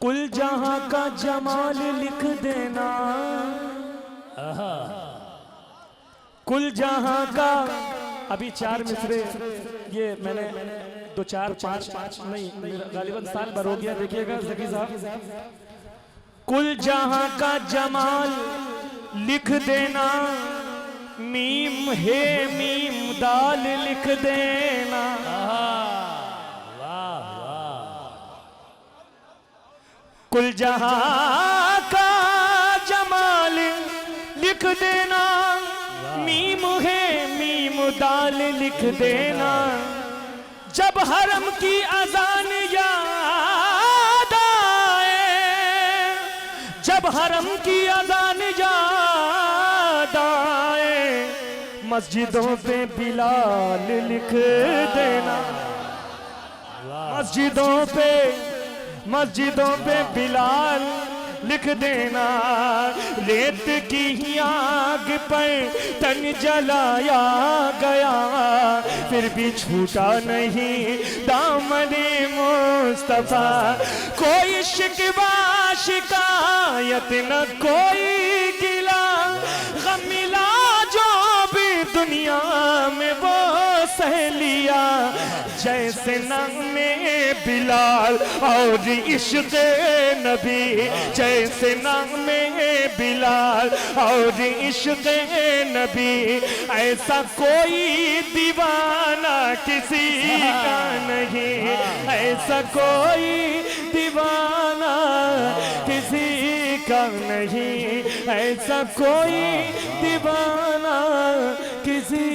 कुल जहां का जमाल लिख देना। कुल जहां का अभी 4 मिसरे ये मैंने 2 4 5 नहीं गालिबन साल भर हो गया। देखिएगा जकी साहब। कुल जहां का जमाल लिख देना। मीम है मीम दाल लिख देना। कुल जहां का जमाल लिख देना। मीम है मीम दाल लिख देना। जब हरम की अजान याद आए। जब हरम की अजान याद आए। मस्जिदों पे बिलाल लिख देना। मस्जिदों पे बिलाल लिख देना। रेत की आग पर तन जलाया गया। फिर भी छूटा नहीं दामने मुस्तफा। कोई शिकवा शिकायत न कोई गिला। गम मिला जो भी दुनिया में वो सह लिया। जैसे नग़्मे बिलाल और इश्क़ नबी। जैसे नग़्मे बिलाल और इश्क़ नबी। ऐसा कोई दीवाना किसी का नहीं। ऐसा कोई दीवाना किसी का नहीं। ऐसा कोई दीवाना किसी